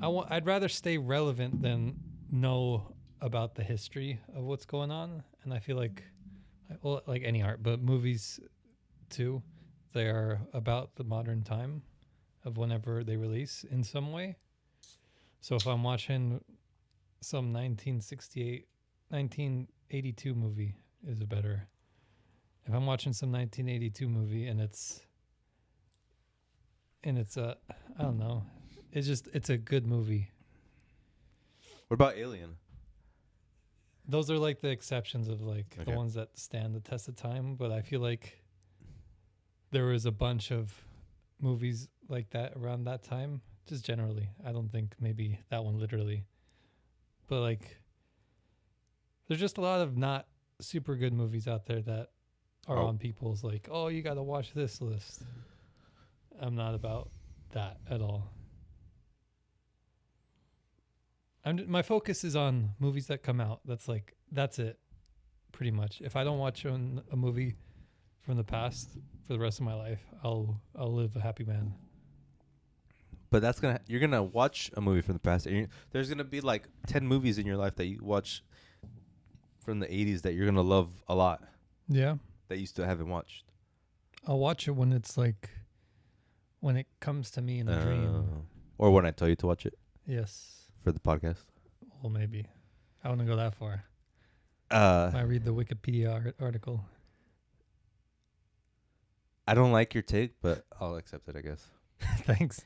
Speaker 2: I'd rather stay relevant than know about the history of what's going on. And I feel like, well, like any art, but movies too, they are about the modern time of whenever they release in some way. So if I'm watching some 1982 movie is a better. If I'm watching some 1982 movie and it's a, I don't know, it's a good movie.
Speaker 1: What about Alien?
Speaker 2: Those are like the exceptions of like
Speaker 1: Okay.
Speaker 2: the ones that stand the test of time. But I feel like there was a bunch of movies like that around that time, just generally. I don't think maybe that one literally, but like there's just a lot of not super good movies out there that are on people's like, oh, you got to watch this list. I'm not about that at all. My focus is on movies that come out. That's it, pretty much. If I don't watch a movie from the past for the rest of my life, I'll live a happy man.
Speaker 1: But you're gonna watch a movie from the past. And there's gonna be like 10 movies in your life that you watch from the 80s that you're gonna love a lot.
Speaker 2: Yeah.
Speaker 1: that you still haven't watched?
Speaker 2: I'll watch it when it's like when it comes to me in a dream.
Speaker 1: Or when I tell you to watch it
Speaker 2: Yes.
Speaker 1: for the podcast.
Speaker 2: Well, maybe. I wouldn't go that far.
Speaker 1: Uh,
Speaker 2: I read the Wikipedia article.
Speaker 1: I don't like your take, but I'll accept it, I guess.
Speaker 2: Thanks.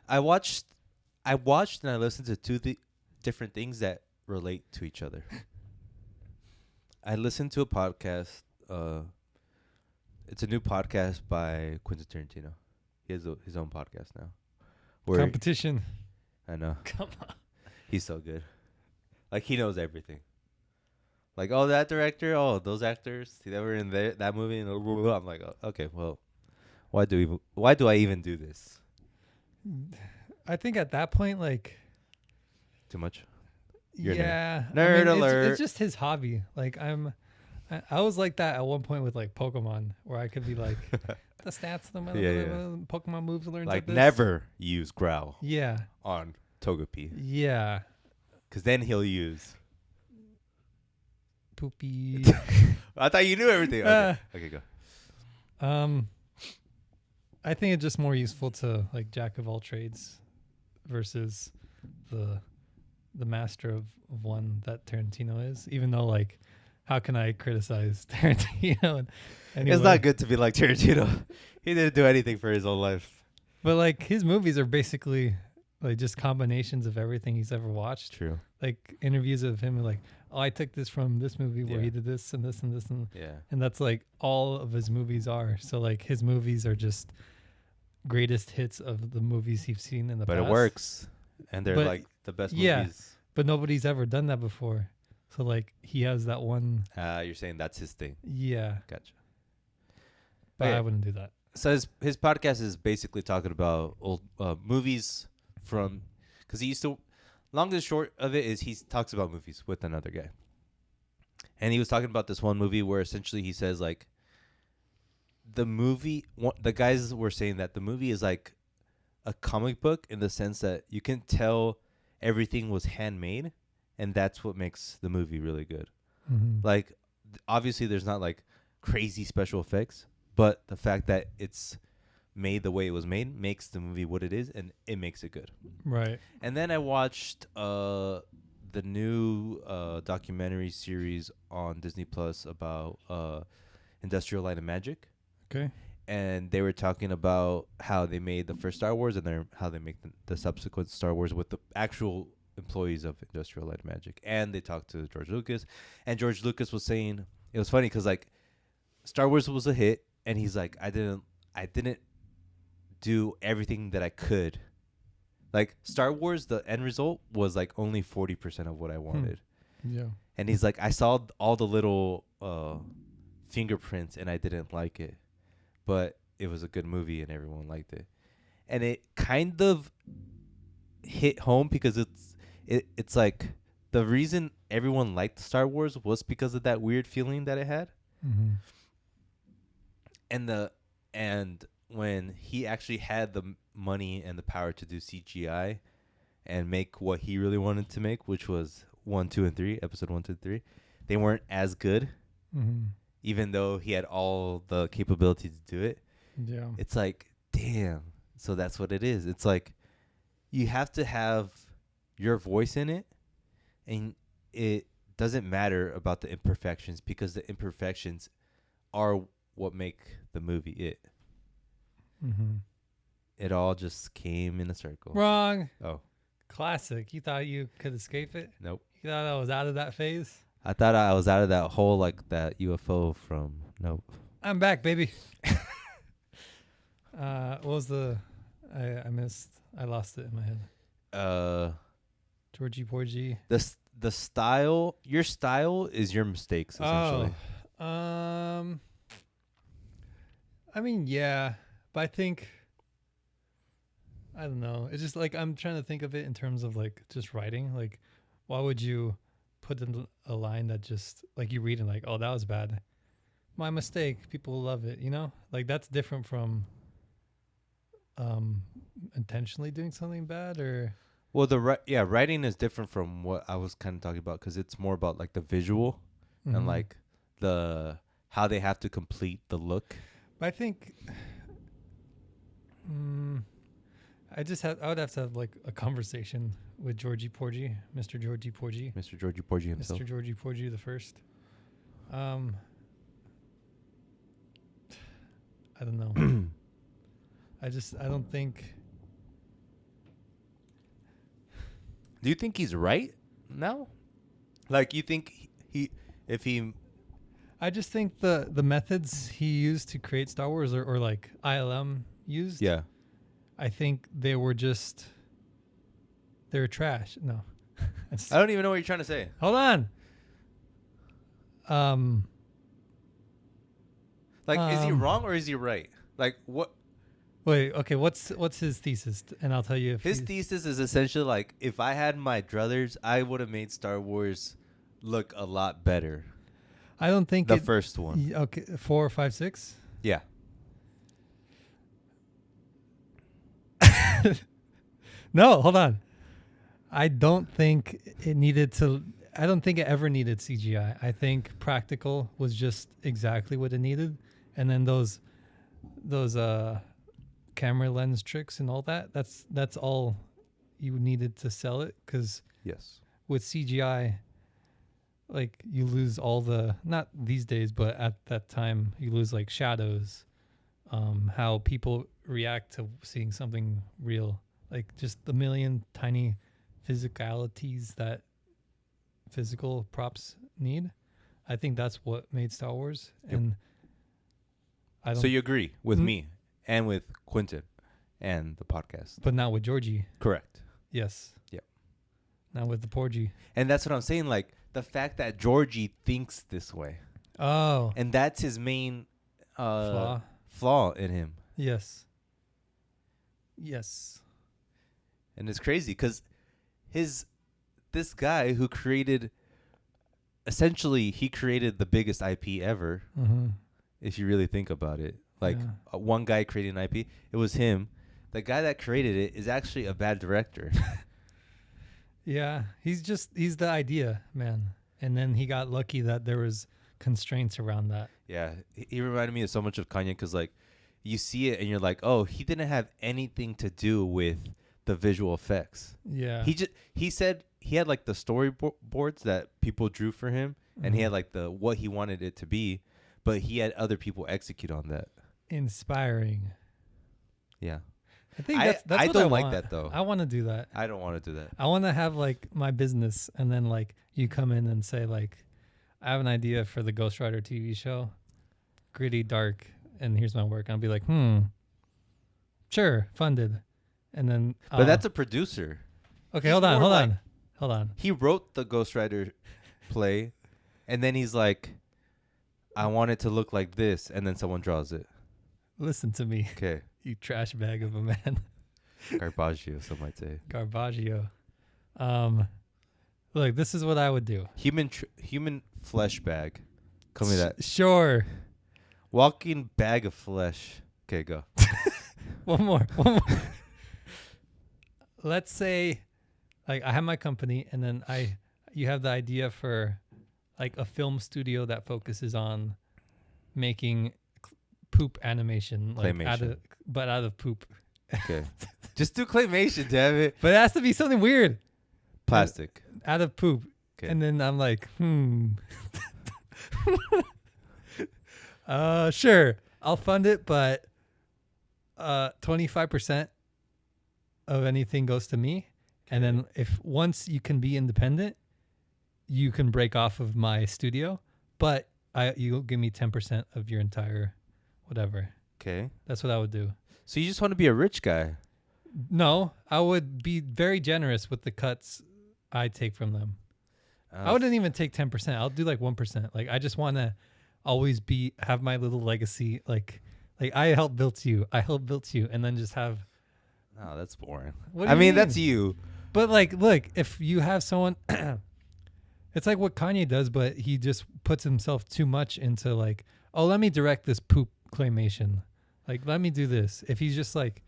Speaker 1: I watched and I listened to different things that relate to each other. I listened to a podcast. It's a new podcast by Quentin Tarantino. He has his own podcast now.
Speaker 2: Competition.
Speaker 1: I know.
Speaker 2: Come on.
Speaker 1: He's so good. Like, he knows everything. Like, oh, that director, oh, those actors, they were in that movie, and I'm like, oh, okay, well, why do I even do this?
Speaker 2: I think at that point, like,
Speaker 1: Too much? You're a nerd.
Speaker 2: yeah,
Speaker 1: Nerd alert.
Speaker 2: It's just his hobby. Like I was like that at one point with like Pokemon, where I could be like, the stats, the Pokemon moves learns
Speaker 1: like
Speaker 2: this.
Speaker 1: never use Growl
Speaker 2: Yeah,
Speaker 1: on Togepi,
Speaker 2: yeah,
Speaker 1: because then he'll use.
Speaker 2: poopy.
Speaker 1: I thought you knew everything. Okay, go.
Speaker 2: I think it's just more useful to like jack of all trades versus the master of one that Tarantino is. Even though, like, how can I criticize Tarantino? Anyway?
Speaker 1: It's not good to be like Tarantino. He didn't do anything for his own life.
Speaker 2: But like his movies are basically like just combinations of everything he's ever watched.
Speaker 1: True.
Speaker 2: Like interviews of him, like, oh, I took this from this movie where he did this and this and this and and that's like all of his movies are. So like his movies are just greatest hits of the movies he's seen in the past.
Speaker 1: But it works, and they're like the best movies.
Speaker 2: But nobody's ever done that before. So like he has that one.
Speaker 1: You're saying that's his thing.
Speaker 2: Yeah.
Speaker 1: Gotcha.
Speaker 2: But I wouldn't do that.
Speaker 1: So his podcast is basically talking about old movies from, because he used to. Long and short of it is he talks about movies with another guy, and he was talking about this one movie where essentially he says like the guys were saying that the movie is like a comic book in the sense that you can tell everything was handmade, and that's what makes the movie really good.
Speaker 2: Mm-hmm.
Speaker 1: Like, obviously there's not like crazy special effects, but the fact that it's made the way it was made makes the movie what it is, and it makes it good.
Speaker 2: Right.
Speaker 1: And then I watched the new documentary series on Disney Plus about Industrial Light and Magic.
Speaker 2: Okay.
Speaker 1: And they were talking about how they made the first Star Wars, and then how they make the subsequent Star Wars with the actual employees of Industrial Light and Magic. And they talked to George Lucas, and George Lucas was saying, it was funny because like Star Wars was a hit, and he's like, I didn't do everything that I could. Like Star Wars, the end result was like only 40% of what I wanted.
Speaker 2: Yeah.
Speaker 1: And he's like, I saw all the little fingerprints, and I didn't like it, but it was a good movie, and everyone liked it. And it kind of hit home because it's like the reason everyone liked Star Wars was because of that weird feeling that it had.
Speaker 2: Mm-hmm.
Speaker 1: And when he actually had the money and the power to do CGI and make what he really wanted to make, which was 1, 2, and 3, episode 1, 2, 3, they weren't as good.
Speaker 2: Mm-hmm.
Speaker 1: Even though he had all the capability to do it.
Speaker 2: Yeah.
Speaker 1: It's like, damn. So that's what it is. It's like you have to have your voice in it, and it doesn't matter about the imperfections, because the imperfections are what make the movie it.
Speaker 2: Mm-hmm.
Speaker 1: It all just came in a circle.
Speaker 2: Wrong.
Speaker 1: Oh.
Speaker 2: Classic. You thought you could escape it?
Speaker 1: Nope.
Speaker 2: You thought I was out of that phase?
Speaker 1: I thought I was out of that whole, like, that UFO from... Nope.
Speaker 2: I'm back, baby. What was the... I missed... I lost it in my head. Georgie Porgy.
Speaker 1: The style... Your style is your mistakes, essentially.
Speaker 2: Oh. I mean, yeah. But I think... I don't know. It's just, like, I'm trying to think of it in terms of, like, just writing. Like, why would you put in a line that just, like, you read and, like, oh, that was bad. My mistake. People love it, you know? Like, that's different from intentionally doing something bad, or...
Speaker 1: Well, writing is different from what I was kind of talking about, because it's more about, like, the visual and, like, the how they have to complete the look.
Speaker 2: I think I would have to have like a conversation with Georgie Porgy, Mr. Georgie Porgy.
Speaker 1: Mr. Georgie Porgy himself.
Speaker 2: Mr. Georgie Porgy the first. I don't know. I don't think.
Speaker 1: Do you think he's right now? Like, you think if he...
Speaker 2: I just think the methods he used to create Star Wars or like ILM used.
Speaker 1: Yeah.
Speaker 2: I think they were trash. No.
Speaker 1: I don't even know what you're trying to say.
Speaker 2: Hold on.
Speaker 1: Like, is he wrong or is he right? Like, what?
Speaker 2: Wait, okay, what's his thesis? And I'll tell you if
Speaker 1: His thesis is essentially like, if I had my druthers, I would have made Star Wars look a lot better.
Speaker 2: I don't think
Speaker 1: the first one.
Speaker 2: Okay, 4, 5, 6.
Speaker 1: Yeah.
Speaker 2: No, hold on. I don't think it needed to. I don't think it ever needed CGI. I think practical was just exactly what it needed, and then those camera lens tricks and all that. That's all you needed to sell it. Because
Speaker 1: yes,
Speaker 2: with CGI, like you lose all the, not these days, but at that time you lose like shadows, how people react to seeing something real, like just the million tiny physicalities that physical props need. I think that's what made Star Wars.
Speaker 1: Yep.
Speaker 2: And I don't.
Speaker 1: So you agree with me and with Quentin and the podcast,
Speaker 2: but not with Georgie.
Speaker 1: Correct.
Speaker 2: Yes.
Speaker 1: Yep.
Speaker 2: Not with the Porgy.
Speaker 1: And that's what I'm saying. Like, the fact that Georgie thinks this way.
Speaker 2: Oh.
Speaker 1: And that's his main flaw in him.
Speaker 2: Yes. Yes.
Speaker 1: And it's crazy because this guy who created, essentially, he created the biggest IP ever.
Speaker 2: Mm-hmm.
Speaker 1: If you really think about it. Like,
Speaker 2: yeah.
Speaker 1: One guy created an IP. It was him. The guy that created it is actually a bad director.
Speaker 2: Yeah. He's the idea, man. And then he got lucky that there was constraints around that.
Speaker 1: Yeah. He reminded me of so much of Kanye because, like, you see it and you're like, oh, he didn't have anything to do with the visual effects.
Speaker 2: Yeah.
Speaker 1: He said he had, like, the storyboards that people drew for him, and he had, like, what he wanted it to be, but he had other people execute on that.
Speaker 2: Inspiring.
Speaker 1: Yeah.
Speaker 2: I think that's
Speaker 1: I
Speaker 2: what
Speaker 1: don't
Speaker 2: I
Speaker 1: like
Speaker 2: want.
Speaker 1: that, though.
Speaker 2: I want to do that.
Speaker 1: I don't want to do that.
Speaker 2: I want to have like my business, and then like you come in and say like, I have an idea for the Ghost Rider TV show, gritty, dark, and here's my work. And I'll be like, sure, funded, and then.
Speaker 1: But that's a producer.
Speaker 2: Okay, hold on.
Speaker 1: He wrote the Ghost Rider play, and then he's like, I want it to look like this, and then someone draws it.
Speaker 2: Listen to me.
Speaker 1: Okay.
Speaker 2: You trash bag of a man.
Speaker 1: Garbaggio, some might say.
Speaker 2: Garbaggio. Look, this is what I would do.
Speaker 1: Human flesh bag. Call me that.
Speaker 2: Sure.
Speaker 1: Walking bag of flesh. Okay, go.
Speaker 2: One more. Let's say, like, I have my company, and then you have the idea for, like, a film studio that focuses on making poop animation, like out of poop.
Speaker 1: Okay. Just do claymation, damn it.
Speaker 2: But it has to be something weird.
Speaker 1: Plastic.
Speaker 2: Out of poop.
Speaker 1: Okay.
Speaker 2: And then I'm like, sure, I'll fund it, but 25% of anything goes to me. Okay. And then once you can be independent, you can break off of my studio, but you'll give me 10% of your entire whatever.
Speaker 1: Okay.
Speaker 2: That's what I would do.
Speaker 1: So you just want to be a rich guy?
Speaker 2: No, I would be very generous with the cuts I take from them. I wouldn't even take 10%. I'll do like 1%. Like, I just want to always have my little legacy. Like I helped build you. And then just have.
Speaker 1: Oh, that's boring.
Speaker 2: What do you mean?
Speaker 1: That's you.
Speaker 2: But like, look, if you have someone, it's like what Kanye does, but he just puts himself too much into like, oh, let me direct this poop claymation. Like, let me do this. If he's just like,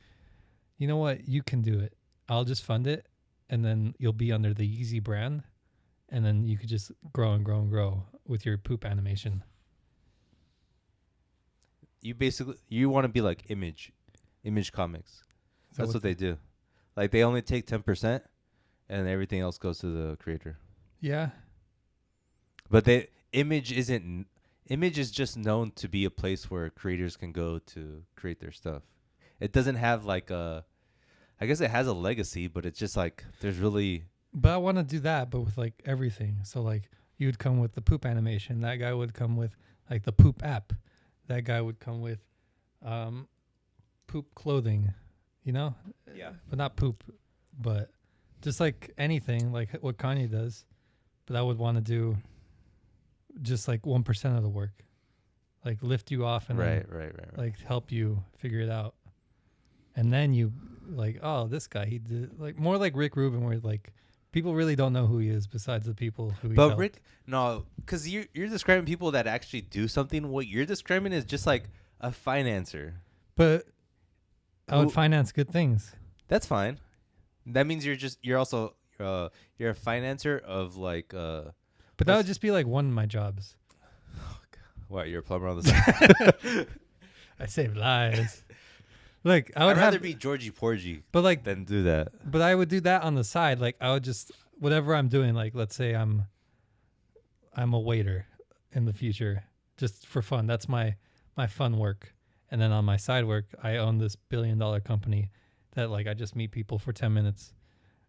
Speaker 2: you know what, you can do it. I'll just fund it. And then you'll be under the Yeezy brand. And then you could just grow and grow and grow with your poop animation.
Speaker 1: you want to be like Image Comics. That's what they do. Like they only take 10%, and everything else goes to the creator.
Speaker 2: Yeah.
Speaker 1: But Image isn't. Image is just known to be a place where creators can go to create their stuff. It doesn't have like a. I guess it has a legacy, but it's just like there's really.
Speaker 2: But I want to do that, but with like everything. So like you would come with the poop animation. That guy would come with like the poop app. That guy would come with poop clothing, you know?
Speaker 1: Yeah.
Speaker 2: But not poop, but just like anything, like what Kanye does. But I would want to do just like 1% of the work. Like lift you off and
Speaker 1: Right.
Speaker 2: like help you figure it out. And then you like, oh, this guy, he did like more like Rick Rubin, where like people really don't know who he is besides the people who he
Speaker 1: But
Speaker 2: helped.
Speaker 1: Rick, no, because you're describing people that actually do something. What you're describing is just like a financer.
Speaker 2: But I would
Speaker 1: Who-
Speaker 2: finance good things.
Speaker 1: That's fine. That means you're also you're a financer of like
Speaker 2: But that would just be like one of my jobs.
Speaker 1: what, you're a plumber on the side.
Speaker 2: I save lives. Like I would
Speaker 1: I'd rather
Speaker 2: have,
Speaker 1: be Georgie Porgy
Speaker 2: but like,
Speaker 1: than do that.
Speaker 2: but I would do that on the side. Like I would just whatever I'm doing. Like let's say I'm a waiter in the future, just for fun. That's my fun work. And then on my side work, I own this $1 billion company that like I just meet people for 10 minutes,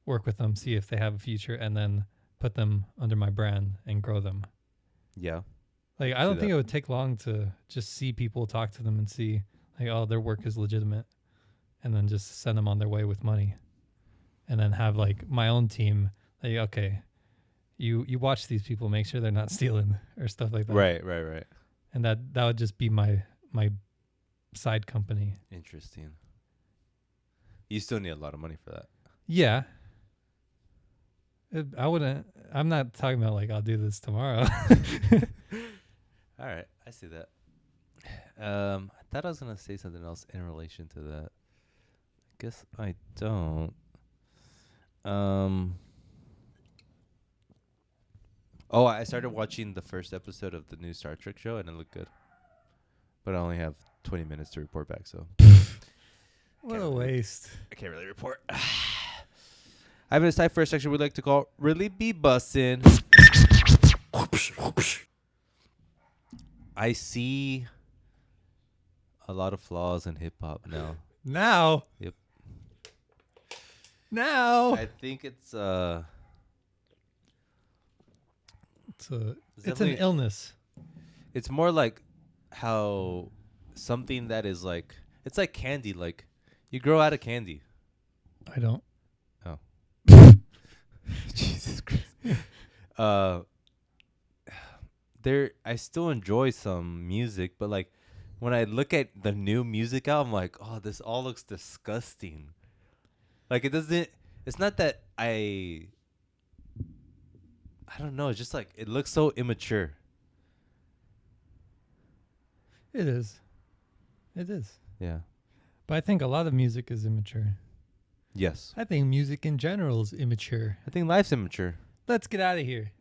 Speaker 2: work with them, see if they have a future, and then put them under my brand and grow them.
Speaker 1: Yeah.
Speaker 2: Like I don't
Speaker 1: See
Speaker 2: think
Speaker 1: that.
Speaker 2: it would take long to just see people, talk to them, and see like, oh, their work is legitimate, and then just send them on their way with money, and then have like my own team. Like, okay, you watch these people, make sure they're not stealing or stuff like that.
Speaker 1: Right.
Speaker 2: And that would just be my side company.
Speaker 1: Interesting. You still need a lot of money for that.
Speaker 2: Yeah. I wouldn't. I'm not talking about like I'll do this tomorrow.
Speaker 1: All right, I see that. I thought I was gonna say something else in relation to that. I guess I don't. Oh, I started watching the first episode of the new Star Trek show, and it looked good. But I only have 20 minutes to report back, so
Speaker 2: What a waste.
Speaker 1: I can't really report. I have decided for a section we'd like to call "Really Be Bussin'." I see a lot of flaws in hip hop now.
Speaker 2: Now.
Speaker 1: Yep.
Speaker 2: Now.
Speaker 1: I think it's
Speaker 2: It's an
Speaker 1: definitely-
Speaker 2: illness.
Speaker 1: it's more like how something that is like it's like candy. Like you grow out of candy.
Speaker 2: I don't.
Speaker 1: Jesus Christ. I still enjoy some music, but like when I look at the new music out, I'm like, oh, this all looks disgusting. Like it doesn't. It's not that I don't know. It's just like it looks so immature.
Speaker 2: It is. It is.
Speaker 1: Yeah.
Speaker 2: But I think a lot of music is immature.
Speaker 1: Yes.
Speaker 2: I think music in general is immature.
Speaker 1: I think life's immature.
Speaker 2: Let's get out of here.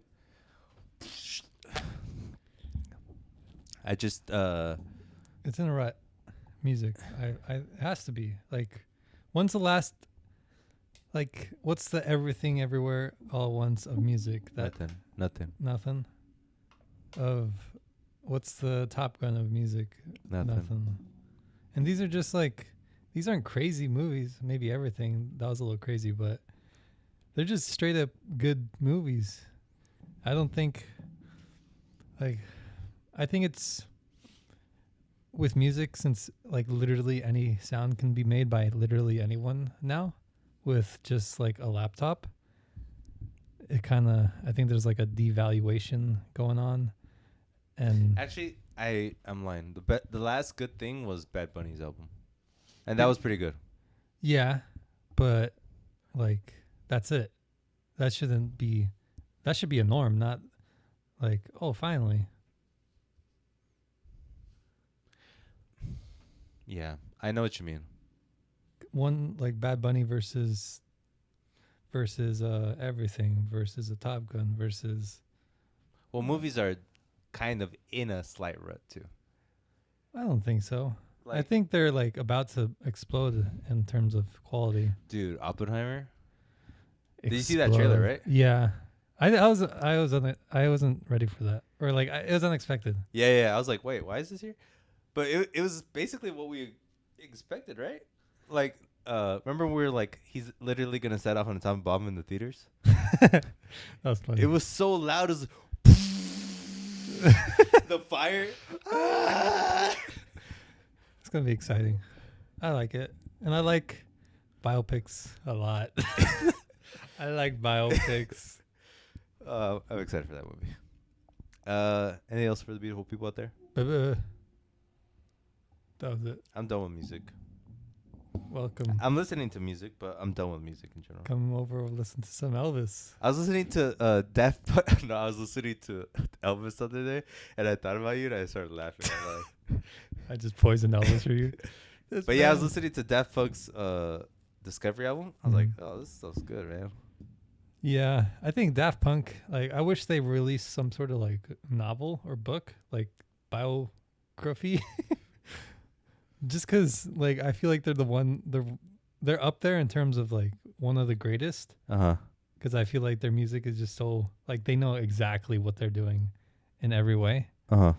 Speaker 1: I just
Speaker 2: It's in a rut. Music. It has to be. Like, when's the last, like, what's the everything everywhere all at once of music?
Speaker 1: nothing.
Speaker 2: Nothing. Of, what's the Top Gun of music?
Speaker 1: Nothing.
Speaker 2: And these are just like, these aren't crazy movies. Maybe everything. That was a little crazy, but they're just straight up good movies. I don't think, like, I think it's with music, since like literally any sound can be made by literally anyone now with just like a laptop. It kind of, I think there's like a devaluation going on. And
Speaker 1: Actually, I'm lying. The last good thing was Bad Bunny's album, and that was pretty good.
Speaker 2: yeah, but like that's it. That should be a norm, not like, oh, finally.
Speaker 1: Yeah, I know what you mean.
Speaker 2: One like Bad Bunny versus everything versus a Top Gun versus
Speaker 1: Well, movies are kind of in a slight rut too.
Speaker 2: I don't think so. I
Speaker 1: Like,
Speaker 2: think they're like about to explode in terms of quality.
Speaker 1: dude, Oppenheimer. Did you see that trailer, right?
Speaker 2: Yeah. I wasn't ready for that. Or like it was unexpected.
Speaker 1: Yeah. I was like, wait, why is this here? But it was basically what we expected, right? Like, remember we were like, he's literally gonna set off an atomic bomb in the theaters.
Speaker 2: That was funny.
Speaker 1: It was so loud as the fire.
Speaker 2: It's gonna be exciting. I like it. And I like biopics a lot. I like biopics.
Speaker 1: I'm excited for that movie. Anything else for the beautiful people out there?
Speaker 2: That was it.
Speaker 1: I'm done with music.
Speaker 2: Welcome.
Speaker 1: I'm listening to music, but I'm done with music in general.
Speaker 2: Come over and listen to some Elvis.
Speaker 1: I was listening to no, I was listening to Elvis the other day, and I thought about you, and I started laughing.
Speaker 2: I just poisoned Elvis for you.
Speaker 1: But yeah, I was listening to Daft Punk's Discovery album. I was like,
Speaker 2: Mhm.
Speaker 1: oh, this stuff's good, man.
Speaker 2: Yeah, I think Daft Punk, like, I wish they released some sort of like novel or book, like biography. Just because, like, I feel like they're up there in terms of like one of the greatest.
Speaker 1: Uh-huh.
Speaker 2: Because I feel like their music is just so like they know exactly what they're doing in every way,
Speaker 1: Uh-huh.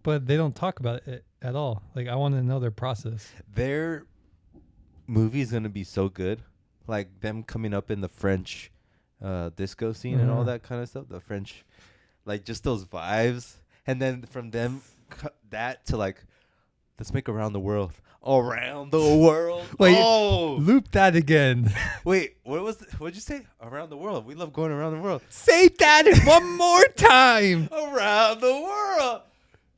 Speaker 2: but they don't talk about it at all. Like I want to know their process.
Speaker 1: Their movie is gonna be so good, like them coming up in the French disco scene and all that kind of stuff. The French, like just those vibes, and then from them that to like, let's make around the world. Around the world.
Speaker 2: Wait,
Speaker 1: oh,
Speaker 2: loop that again.
Speaker 1: wait. What'd you say? Around the world. We love going around the world.
Speaker 2: Say that one more time.
Speaker 1: Around the world.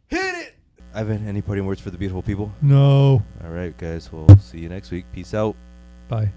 Speaker 1: Hit it. Ivan, any parting words for the beautiful people?
Speaker 2: No.
Speaker 1: All right, guys. We'll see you next week. Peace out.
Speaker 2: Bye.